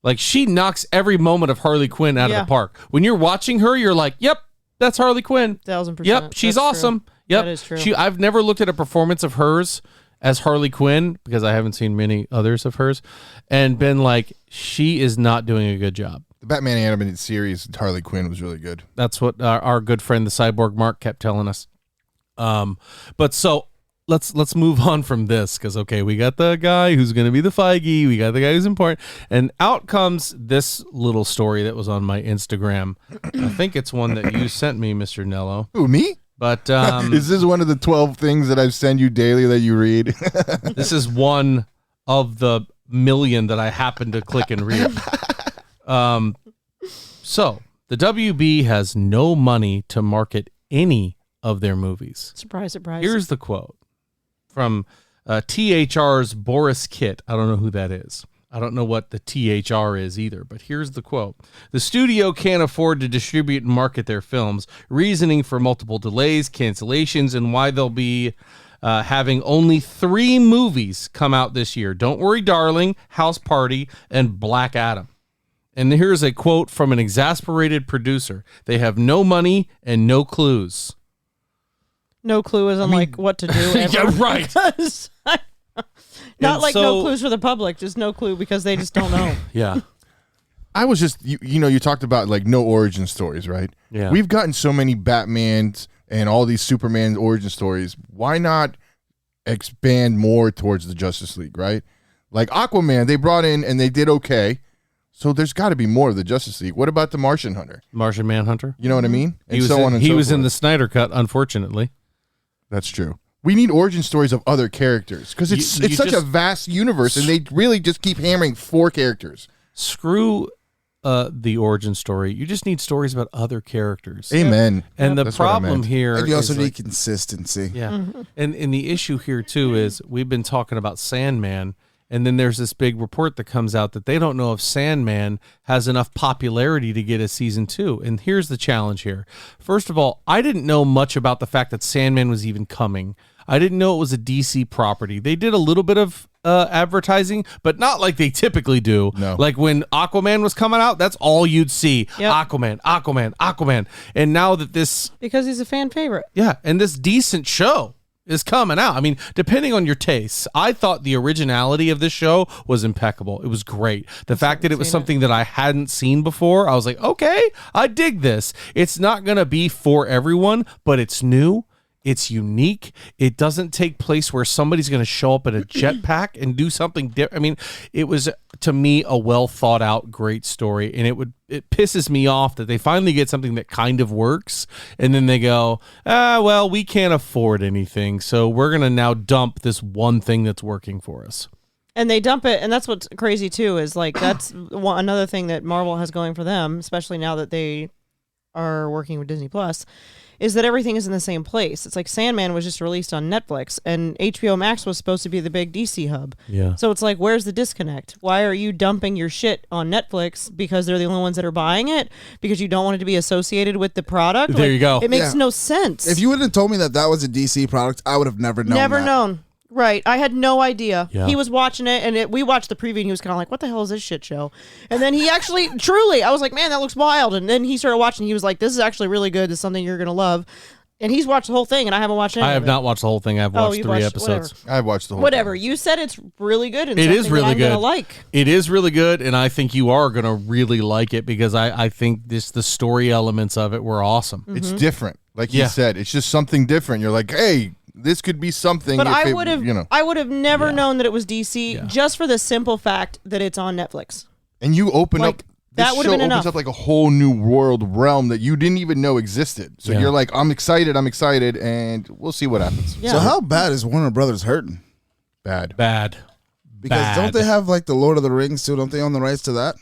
Like, she knocks every moment of Harley Quinn out of Yeah. the park. When you're watching her, you're like, yep, that's Harley Quinn. 1000%. Yep, she's That's awesome. true. Yep. That is true. I've never looked at a performance of hers as Harley Quinn, because I haven't seen many others of hers, and been like, she is not doing a good job. The Batman animated series, Harley Quinn, was really good. That's what our good friend, the Cyborg Mark, kept telling us. But so let's move on from this, because, okay, we got the guy who's going to be the Feige. We got the guy who's important. And out comes this little story that was on my Instagram. I think it's one that you sent me, Mr. Nello. Who, me? But Is this one of the 12 things that I've sent you daily that you read? this is one of the million that I happen to click and read. So the WB has no money to market any of their movies. Surprise, surprise. Here's the quote from THR's Boris Kitt. I don't know who that is. I don't know what the THR is either, but here's the quote. The studio can't afford to distribute and market their films, reasoning for multiple delays, cancellations, and why they'll be having only 3 movies come out this year. Don't Worry, Darling, House Party, and Black Adam. And here's a quote from an exasperated producer. They have no money and no clues. No clue as in like what to do. Ever. Yeah, right. Because not And like so- no clues for the public, just no clue because they just don't know. Yeah. I was just, you talked about like no origin stories, right? Yeah. We've gotten so many Batmans and all these Superman origin stories. Why not expand more towards the Justice League, right? Like Aquaman, they brought in and they did okay. So there's got to be more of the Justice League. What about the Martian Hunter? Martian Manhunter. You know what I mean? He was in forth. the Snyder Cut, unfortunately. That's true. We need origin stories of other characters because it's such a just- vast universe, and they really just keep hammering 4 characters. Screw the origin story. You just need stories about other characters. Amen. And the That's what I problem meant. here And you also is, need like, consistency. yeah. And the issue here too is we've been talking about Sandman, and then there's this big report that comes out that they don't know if Sandman has enough popularity to get a season 2. And here's the challenge here. First of all, I didn't know much about the fact that Sandman was even coming. I didn't know it was a DC property. They did a little bit of advertising, but not like they typically do. No. Like when Aquaman was coming out, that's all you'd see. Yep. Aquaman. And now that this Because he's a fan favorite. yeah, and this decent show is coming out. I mean, depending on your tastes, I thought the originality of this show was impeccable. It was great. The fact that it was seen something that I hadn't seen before, I was like, okay, I dig this. It's not going to be for everyone, but it's new. It's unique. It doesn't take place where somebody's going to show up in a jetpack and do something different. I mean, it was, to me, a well thought out, great story. And it pisses me off that they finally get something that kind of works. And then they go, well, we can't afford anything. So we're going to now dump this one thing that's working for us. And they dump it, and that's what's crazy too. Is like that's another thing that Marvel has going for them, especially now that they are working with Disney Plus, is that everything is in the same place. It's like Sandman was just released on Netflix, and HBO Max was supposed to be the big DC hub. Yeah. So it's like, where's the disconnect? Why are you dumping your shit on Netflix because they're the only ones that are buying it? Because you don't want it to be associated with the product? There you go. It makes Yeah. no sense. If you wouldn't have told me that was a DC product, I would have never known. Never that. known. Right. I had no idea. Yeah. He was watching it, and we watched the preview, and he was kind of like, what the hell is this shit show? And then he actually, truly, I was like, man, that looks wild. And then he started watching. He was like, this is actually really good. It's something you're going to love. And he's watched the whole thing, and I haven't watched any I of have it. not watched the whole thing. I've watched you 3 watched- episodes. I watched the whole Whatever. thing. You said it's really good. And It is something really that I'm good. gonna like. It is really good, and I think you are going to really like it because I think the story elements of it were awesome. Mm-hmm. It's different. Like you Yeah. said, it's just something different. You're like, hey, this could be something. But if I it- would have, you know. I would have never Yeah. known that it was DC Yeah. just for the simple fact that it's on Netflix. And you open Like, up. This that would've show been opens enough. up like a whole new world realm that you didn't even know existed. So Yeah. you're like, I'm excited, and we'll see what happens. Yeah. So how bad is Warner Brothers hurting? Bad. Bad. Because Bad. don't they have like the Lord of the Rings too? Don't they own the rights to that?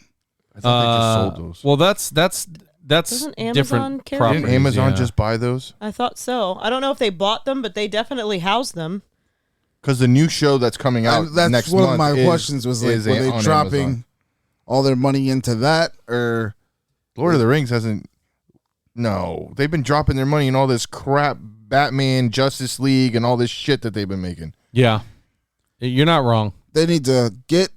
I thought they just sold those. Well, that's Doesn't Amazon different carry properties. Didn't Amazon yeah. just buy those? I thought so. I don't know if they bought them, but they definitely house them. Because the new show that's coming out And that's next one month of my is- questions was like, is were they on dropping Amazon. all their money into that, or Lord of the Rings hasn't. No, they've been dropping their money in all this crap, Batman, Justice League, and all this shit that they've been making. Yeah, you're not wrong. they need to get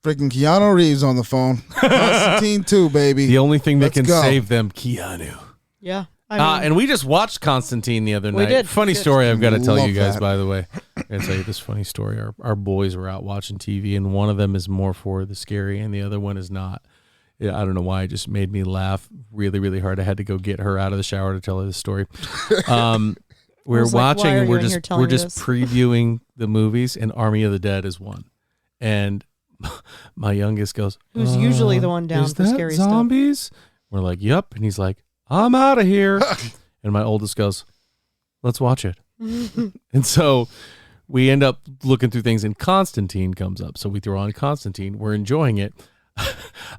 freaking Keanu Reeves on the phone? Constantine 2, baby. The only thing that Let's can go. save them, Keanu. Yeah. I mean, And we just watched Constantine the other We night. did. Funny Good. story I've got to tell you Love guys, that. by the way. I'm going to tell you this funny story. Our boys were out watching TV, and one of them is more for the scary, and the other one is not. Yeah, I don't know why. It just made me laugh really, really hard. I had to go get her out of the shower to tell her this story. We're was like, watching, why are and we're you in here just telling we're me just this? previewing the movies, and Army of the Dead is one. And my youngest goes, Who's usually the one down is for that scary stuff? zombies? We're like, yep. And he's like, I'm out of here. And my oldest goes, let's watch it. And so we end up looking through things, and Constantine comes up. So we throw on Constantine. We're enjoying it.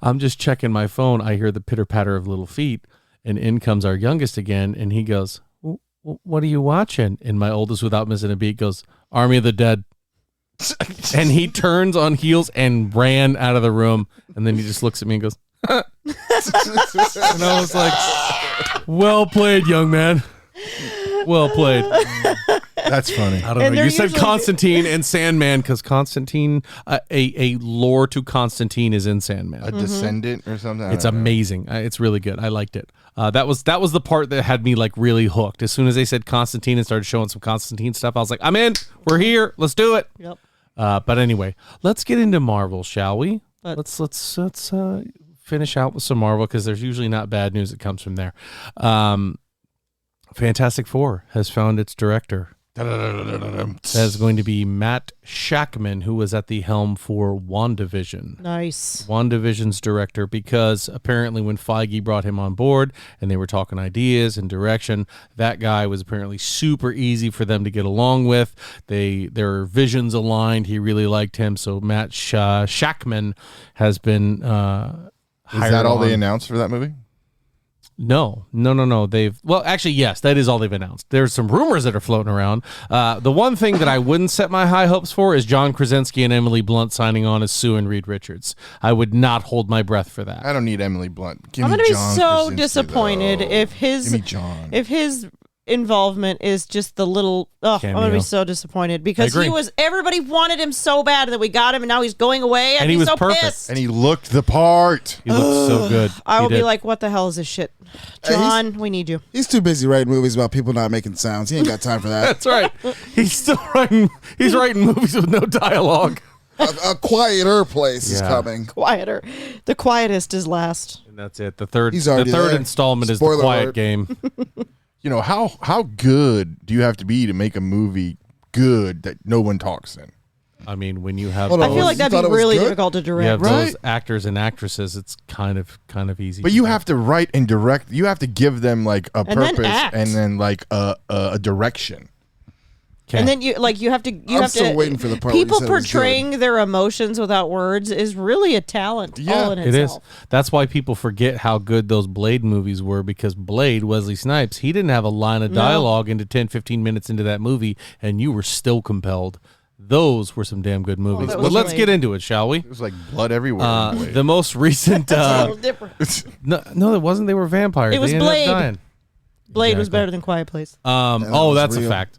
I'm just checking my phone. I hear the pitter patter of little feet, and in comes our youngest again. And he goes, what are you watching? And my oldest, without missing a beat, goes, Army of the Dead. And he turns on heels and ran out of the room. And then he just looks at me and goes, and I was like, well played, young man. Well played. That's funny. I don't And know. they're You said usually- Constantine and Sandman because Constantine, a lore to Constantine is in Sandman. A descendant or something. I It's don't know. amazing. It's really good. I liked it. That was the part that had me like really hooked. As soon as they said Constantine and started showing some Constantine stuff, I was like, I'm in. We're here. Let's do it. Yep. But anyway, let's get into Marvel, shall we? Let's. Let's finish out with some Marvel because there's usually not bad news that comes from there. Fantastic Four has found its director. That is going to be Matt Shackman, who was at the helm for WandaVision. Nice. WandaVision's director, because apparently when Feige brought him on board and they were talking ideas and direction, that guy was apparently super easy for them to get along with. Their visions aligned. He really liked him. So Matt Shackman has been Is that hired all they on. announced for that movie? No. Actually, yes, that is all they've announced. There's some rumors that are floating around. The one thing that I wouldn't set my high hopes for is John Krasinski and Emily Blunt signing on as Sue and Reed Richards. I would not hold my breath for that. I don't need Emily Blunt. Give I'm me gonna be John so Krasinski, disappointed though. if Give me John. his involvement is just the little. I'm gonna Cameo. be so disappointed because I agree. everybody wanted him so bad that we got him, and now he's going away, And and he he's was so perfect. pissed. And he looked the part. He looks so good. I He will be did. like, what the hell is this shit, Hey, John? We need you. He's too busy writing movies about people not making sounds. He ain't got time for that. That's right. He's still writing. He's writing movies with no dialogue. A quieter place is Yeah. coming. Quieter. The quietest is last. And that's it. The third He's already there. installment is the Spoiler Quiet alert. Game. You know, how good do you have to be to make a movie good that no one talks in? I mean, when you have Hold I on, feel like you that'd thought be it was really good? difficult to you direct. have Right? those actors and actresses, it's kind of easy. But to you do. have to write and direct. You have to give them like a And then purpose act. and then like a direction. Okay. And then you have to. I'm still waiting for the part where you People said it was portraying their emotions without words is really a talent. Yeah, all in It is. itself. That's why people forget how good those Blade movies were, because Blade, Wesley Snipes, he didn't have a line of No. dialogue into 10, 15 minutes into that movie, and you were still compelled. Those were some damn good movies. that But was let's Blade. get into it, shall we? It was like blood everywhere. in Blade. The most recent. It's a little different. No, it wasn't. They were vampires. It was They ended up Blade. dying. Blade was Exactly. better than Quiet Place. that Oh, was that's real. a fact.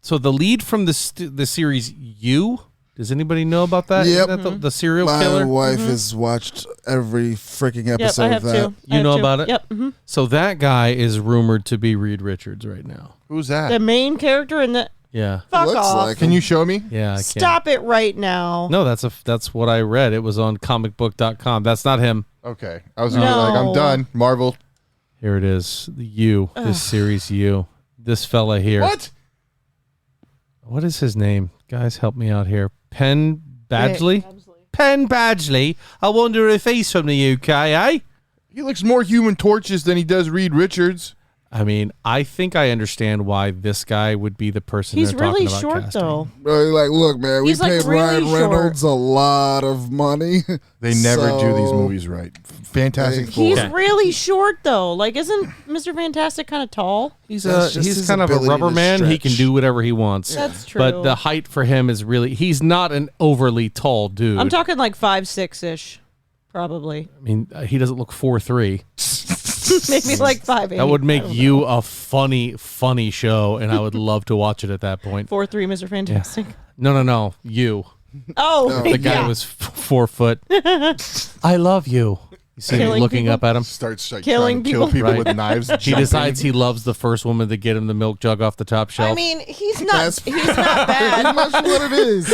So the lead from the series You, does anybody know about that? Yep. Isn't that the serial My killer? wife has watched every freaking Yep, episode I have of that. two. You know about it? Yep. hmm So that guy is rumored to be Reed Richards right now. Who's that? The main character in the Yeah. fuck Looks off. like Can you show me? Yeah, I can. Stop it right now. No, that's what I read. It was on comicbook.com. That's not him. Okay. I was gonna be like, No. I'm done. Marvel. Here it is. You. This series You. This fella here. What? What is his name? Guys, help me out here. Penn Badgley? Penn Badgley. I wonder if he's from the UK, eh? He looks more Human Torches than he does Reed Richards. I mean, I think I understand why this guy would be the person He's they're talking really about short casting. though. Bro, like, look, man, we He's, like, paid really Ryan short. Reynolds a lot of money. They never do these So- movies right. Fantastic Four. He's really short though. Like, isn't Mr. Fantastic kind of tall? He's That's just he's his kind of a ability rubber to man. He can stretch. do whatever he wants. That's true. But the height for him is really, he's not an overly tall dude. I'm talking like 5'6" ish, probably. I mean, he doesn't look 4'3". Maybe like 5'8". That would make you a funny show, and I would love to watch it at that point. 4'3", Mr. Fantastic. No, you. Oh, The guy yeah. was 4 foot. I love you. You see him Killing looking people? up at him. Starts like Killing trying to kill people Right. with knives. He decides he loves the first woman to get him the milk jug off the top shelf. I mean, he's not That's bad. That's what it is.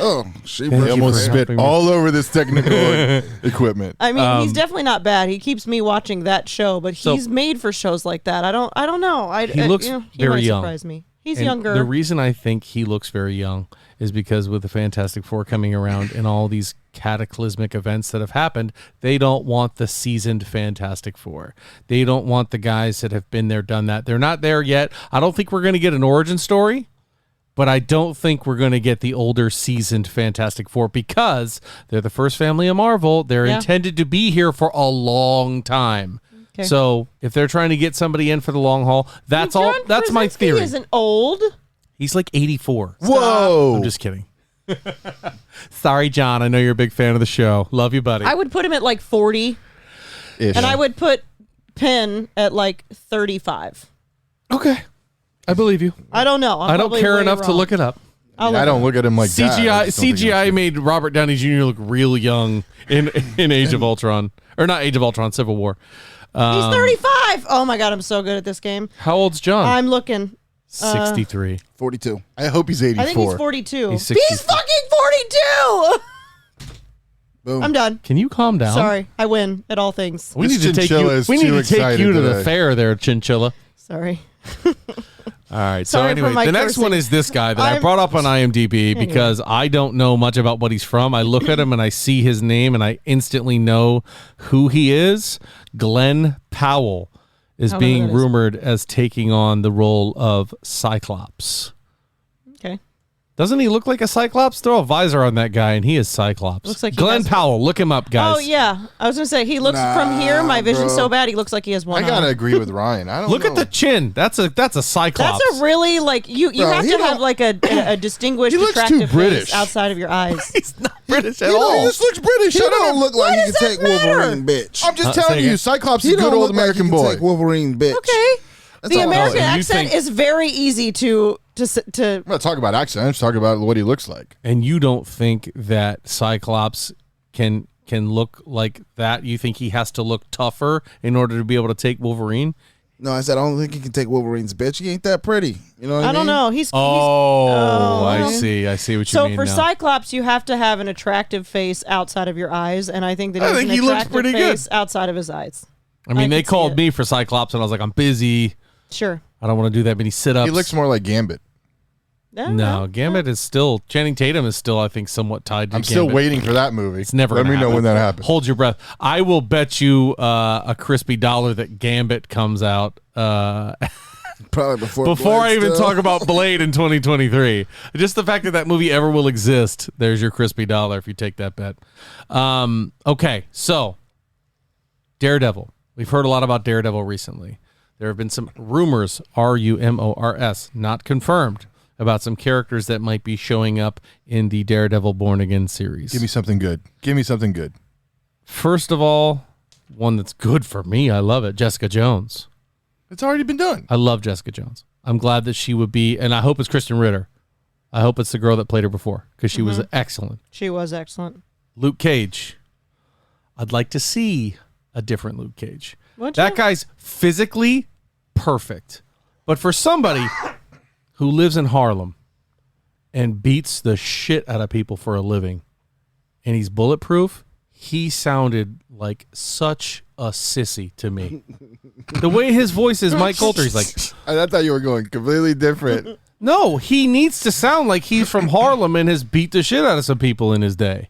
Oh, she Thank He you broke almost for spit helping me. all over this technical equipment. I mean, he's definitely not bad. He keeps me watching that show, but So- he's made for shows like that. I don't know. He looks he very might young. surprise me. He's And younger. The reason I think he looks very young is because with the Fantastic Four coming around and all these cataclysmic events that have happened, they don't want the seasoned Fantastic Four. They don't want the guys that have been there, done that. They're not there yet. I don't think we're going to get an origin story, but I don't think we're going to get the older seasoned Fantastic Four because they're the first family of Marvel. They're Yeah. intended to be here for a long time. Okay. So if they're trying to get somebody in for the long haul, that's all. John That's my Krasinski theory. Isn't old. He's like 84. Whoa! I'm just kidding. Sorry, John. I know you're a big fan of the show. Love you, buddy. I would put him at like 40, Ish. and I would put Penn at like 35. okay. I believe you. I don't know. I don't care enough to look it up. I don't look at him like that. CGI I just don't think CGI it's- made Robert Downey Jr. look real young in Age of Ultron. Or not Age of Ultron, Civil War. He's 35. Oh my god, I'm so good at this game. How old's John? I'm looking. 63. 42. I hope he's 84. I think he's 42. He's He's, 60. fucking 42. Boom. I'm done. Can you calm down? Sorry, I win at all things. We This need to take chinchilla you. is We need too to take excited you to the today. fair there, Chinchilla. Sorry. All right. Sorry So for anyway, my the next cursing. one is this guy that I I'm- brought up on IMDb because I don't know much about what he's from. I look at him and I see his name and I instantly know who he is. Glenn Powell is I don't know who being that is. rumored as taking on the role of Cyclops. Okay. Doesn't he look like a Cyclops? Throw a visor on that guy and he is Cyclops. Looks like he Glenn has- Powell. Look him up, guys. Oh yeah, I was gonna say he looks from here. My vision's so bad. He looks like he has one. I gotta eye. agree with Ryan. I don't Look know. at the chin. That's a Cyclops. That's a really like you Bro, have he to don't- have like a distinguished, He looks too attractive British. face outside of your eyes. He's not British at You know, all. He just looks British. He Shut don't up. look like he does can that take matter? Wolverine, bitch. I'm just Say telling again? you, Cyclops He is a good don't old look like he American can boy. take Wolverine, bitch. Okay. That's The all. American Oh, and you accent think- is very easy to. I'm not talking about accent. I'm just talking about what he looks like. And you don't think that Cyclops can look like that? You think he has to look tougher in order to be able to take Wolverine? No, I said I don't think he can take Wolverine's bitch. He ain't that pretty. You know what I mean? I don't know. He's Oh, I Oh. see. I see what you so mean for now. Cyclops, you have to have an attractive face outside of your eyes, and I think that I he's think an he looks attractive pretty good. face outside of his eyes. I mean, I they can see called it. me for Cyclops, and I was like, I'm busy. Sure. I don't want to do that many sit-ups. He looks more like Gambit. Yeah, No, yeah. Gambit is still Channing Tatum is still, I think, somewhat tied to I'm still Gambit. waiting for that movie. It's never. Let gonna me know happen. when that happens. Hold your breath. I will bet you a crispy dollar that Gambit comes out Probably before before I Blade even still. talk about Blade in 2023. Just the fact that that movie ever will exist. There's your crispy dollar if you take that bet. Okay, so Daredevil. We've heard a lot about Daredevil recently. There have been some rumors, rumors, not confirmed, about some characters that might be showing up in the Daredevil Born Again series. Give me something good. Give me something good. First of all, one that's good for me. I love it. Jessica Jones. It's already been done. I love Jessica Jones. I'm glad that she would be, and I hope it's Kristen Ritter. I hope it's the girl that played her before because she was excellent. She was excellent. Luke Cage. I'd like to see a different Luke Cage. Would That you? guy's physically perfect. But for somebody who lives in Harlem and beats the shit out of people for a living and he's bulletproof, he sounded like such a sissy to me. The way his voice is, Mike Coulter, he's like, I thought you were going completely different. no, he needs to sound like he's from Harlem and has beat the shit out of some people in his day.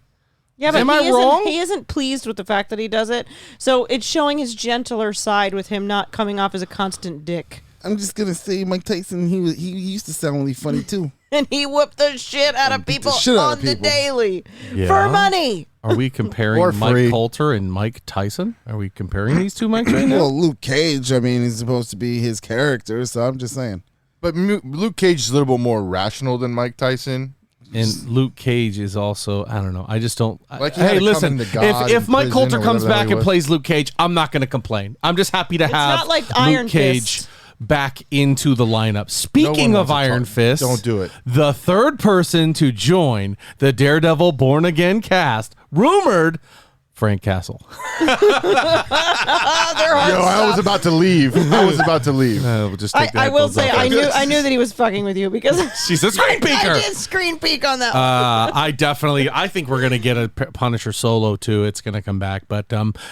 Yeah, but Am I wrong? He isn't pleased with the fact that he does it. So it's showing his gentler side with him not coming off as a constant dick. I'm just gonna say Mike Tyson. He used to sound really funny too. And he whooped the shit out of people on the daily for money. Are we comparing Or Mike free. Coulter and Mike Tyson? Are we comparing these two Mikes right now? Well, Luke Cage. I mean, he's supposed to be his character, so I'm just saying. But Luke Cage is a little bit more rational than Mike Tyson. And Luke Cage is also, I don't know. I just don't. Like he had hey, to listen, come into God if in Mike prison Coulter or comes whatever the hell back he and was. plays Luke Cage, I'm not going to complain. I'm just happy to have not like Luke Iron Cage Fist. back into the lineup. Speaking No one of wants to Iron talk- Fist, don't do it. The third person to join the Daredevil Born Again cast, rumored, Frank Castle. I was about to leave. We'll just take the I will headphones say off. I knew that he was fucking with you because She's a screen peeker. I did screen peek on that. I think we're gonna get a Punisher solo too. It's gonna come back, but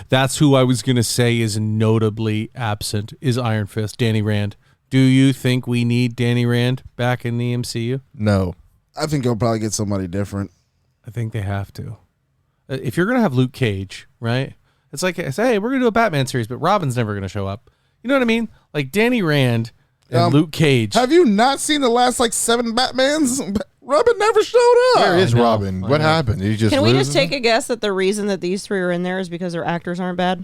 that's who I was gonna say is notably absent is Iron Fist, Danny Rand. Do you think we need Danny Rand back in the MCU? No. I think he'll probably get somebody different. I think they have to. If you're gonna have Luke Cage, right? It's like I say, hey, we're gonna do a Batman series, but Robin's never gonna show up. You know what I mean? Like Danny Rand and Luke Cage. Have you not seen the last 7 Batmans? Robin never showed up. Where is I know, Robin? I What know. happened? Did he just Can we lose just take a guess that the reason that these three are in there is because their actors aren't bad?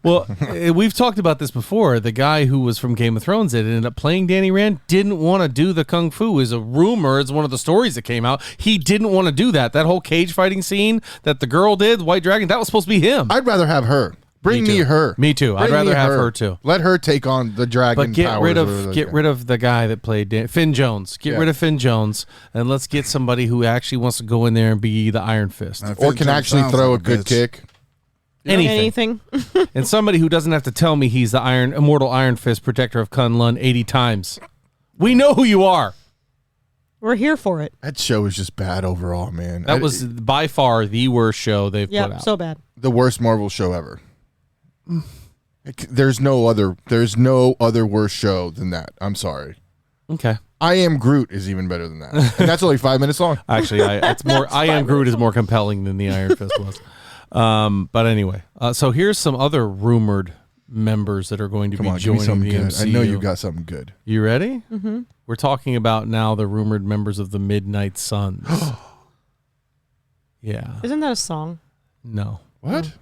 Well, we've talked about this before. The guy who was from Game of Thrones that ended up playing Danny Rand didn't want to do the kung fu. Is a rumor. It's one of the stories that came out. He didn't want to do that. That whole cage fighting scene that the girl did, White Dragon, that was supposed to be him. I'd rather have her. Bring me too. her. Me too. I'd Bring rather me have her too. Let her take on the dragon But get powers rid or of whatever those guys. the guy that played Finn Jones. Get rid of Finn Jones, and let's get somebody who actually wants to go in there and be the Iron Fist. Or can actually throw a good kick. Anything. And somebody who doesn't have to tell me he's the immortal Iron Fist, protector of Kunlun 80 times. We know who you are. We're here for it. That show is just bad overall, man. That was by far the worst show they've put Yeah, out. so bad. the worst Marvel show ever. There's no other worse show than that. I'm sorry. Okay. I Am Groot is even better than that. And that's only 5 minutes long. Actually, it's more. I Am Groot is more compelling than the Iron Fist was. But anyway, so here's some other rumored members that are going to Come be on, give me joining something the good. MCU. I know you got something good. You ready? Mm-hmm. We're talking about now the rumored members of the Midnight Suns. Yeah. Isn't that a song? No. What?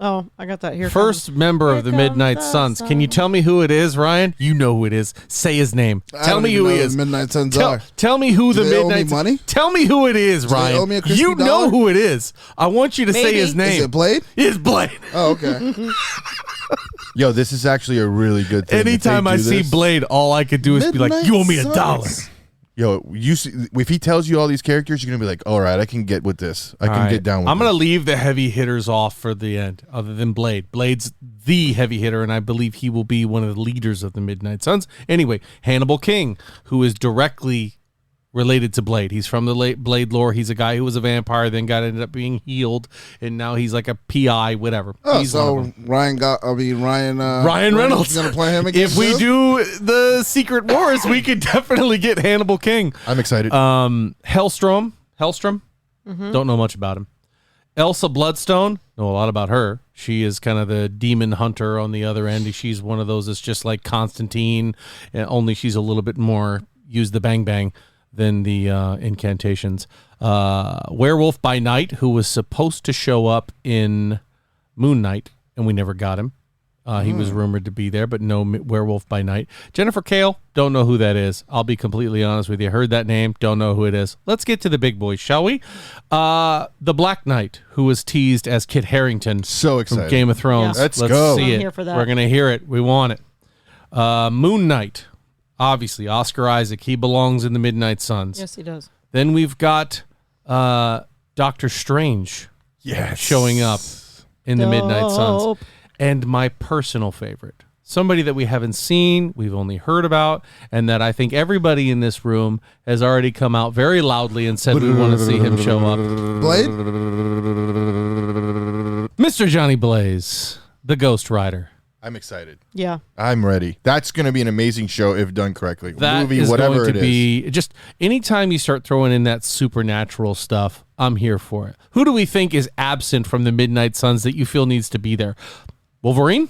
Oh, I got that here. First member Here of the comes Midnight the Suns. Can you sun. tell me who it is, Ryan? You know who it is. Say his name. Tell me who he is. Midnight Suns Tell, are. tell me who Do the they owe me Midnight money? Tell me who it is, they Ryan. owe me a crispy You know dollar? who it is. I want you to say Maybe. his name. Is it Blade? It's Blade. Oh, okay. Yo, this is actually a really good thing. If they Anytime I do see this- Blade, all I could do is be like, Midnight "You owe me $1." Suns. Yo, you see, if he tells you all these characters, you're gonna be like, all right, I can get with this. I can All right. get down with I'm going to this. leave the heavy hitters off for the end, other than Blade. Blade's the heavy hitter, and I believe he will be one of the leaders of the Midnight Suns. Anyway, Hannibal King, who is directly related to Blade. He's from the late Blade lore. He's a guy who was a vampire, then ended up being healed, and now he's like a PI, whatever. Oh, He's one of so them. Ryan Reynolds. gonna play him again. If we do the Secret Wars, we could definitely get Hannibal King. I'm excited. Hellstrom. Don't know much about him. Elsa Bloodstone, know a lot about her. She is kind of the demon hunter on the other end. She's one of those that's just like Constantine, only she's a little bit more use the bang bang than the incantations. Werewolf by Night, who was supposed to show up in Moon Knight, and we never got him. He was rumored to be there, but no Werewolf by Night. Jennifer Kale, don't know who that is. I'll be completely honest with you. Heard that name, don't know who it is. Let's get to the big boys, shall we? The Black Knight, who was teased as Kit Harington So from excited. Game of Thrones. Yeah. Let's Let's go. see I'm it. here for that. We're going to hear it. We want it. Moon Knight, obviously, Oscar Isaac. He belongs in the Midnight Suns. Yes, he does. Then we've got Doctor Strange showing up in the Midnight Suns. Dope. And my personal favorite, somebody that we haven't seen, we've only heard about, and that I think everybody in this room has already come out very loudly and said we want to see him show up. Blade. Mr. Johnny Blaze, the Ghost Rider. I'm excited. Yeah. I'm ready. That's going to be an amazing show if done correctly. That Movie, is whatever going it to is. be just anytime you start throwing in that supernatural stuff, I'm here for it. Who do we think is absent from the Midnight Suns that you feel needs to be there? Wolverine?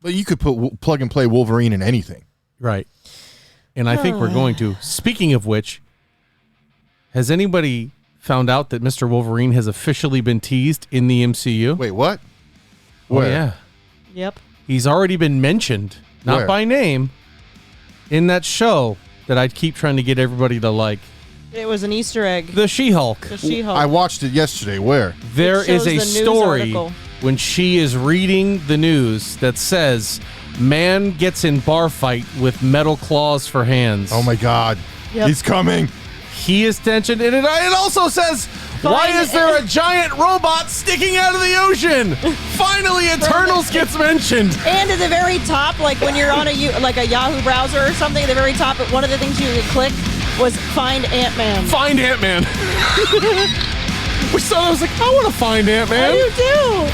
But you could plug and play Wolverine in anything. Right. And I think we're going to. Speaking of which, has anybody found out that Mr. Wolverine has officially been teased in the MCU? Wait, what? Oh, Where? yeah. Yep. He's already been mentioned, not Where? by name, in that show that I keep trying to get everybody to like. It was an Easter egg. The She-Hulk. The She-Hulk. I watched it yesterday. Where? There is shows a the news story article. when she is reading the news that says, man gets in bar fight with metal claws for hands. Oh my God. Yep. He's coming. He is tensioned. And it also says, why is there a giant robot sticking out of the ocean? Finally, Eternals gets mentioned. And at the very top, like when you're on a Yahoo browser or something, at the very top, one of the things you could click was find Ant-Man. Find Ant-Man. We saw that. I was like, I want to find Ant-Man. You do.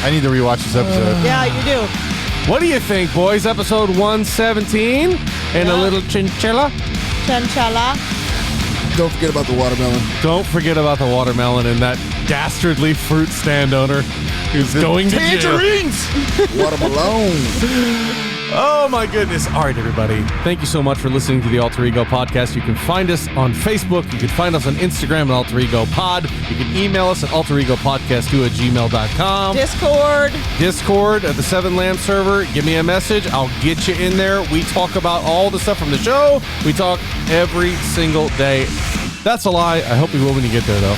I need to rewatch this episode. Yeah, you do. What do you think, boys? Episode 117 and a Yeah. little chinchilla. Chanchala. Don't forget about the watermelon. Don't forget about the watermelon and that dastardly fruit stand owner who's going to jail. Tangerines. Watermelon. Oh my goodness. All right, everybody. Thank you so much for listening to the Alter Ego Podcast. You can find us on Facebook. You can find us on Instagram at Alter Ego Pod. You can email us at alteregopodcast2@gmail.com. Discord at the Seven Lamb server. Give me a message. I'll get you in there. We talk about all the stuff from the show. We talk every single day. That's a lie. I hope we will when you get there, though.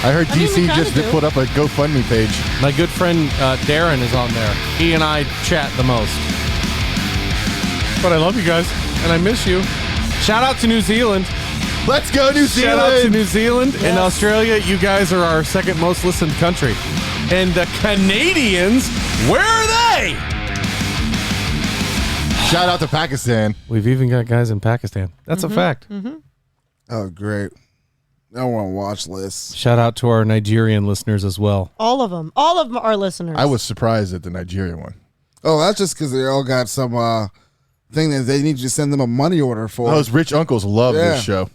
I heard mean, we DC kinda just do. put up a GoFundMe page. My good friend Darren is on there. He and I chat the most. But I love you guys, and I miss you. Shout out to New Zealand. Let's go, New Shout out to Zealand. New Zealand and Yes. Australia. You guys are our second most listened country. And the Canadians, where are they? Shout out to Pakistan. We've even got guys in Pakistan. That's a fact. Oh, great. I want to watch lists. Shout out to our Nigerian listeners as well. All of them. All of them are listeners. I was surprised at the Nigeria one. Oh, that's just because they all got some thing that they need you to send them a money order for. Those rich uncles love Yeah. this show.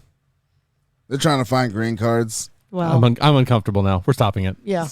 They're trying to find green cards. Wow. I'm uncomfortable now. We're stopping it. Yeah.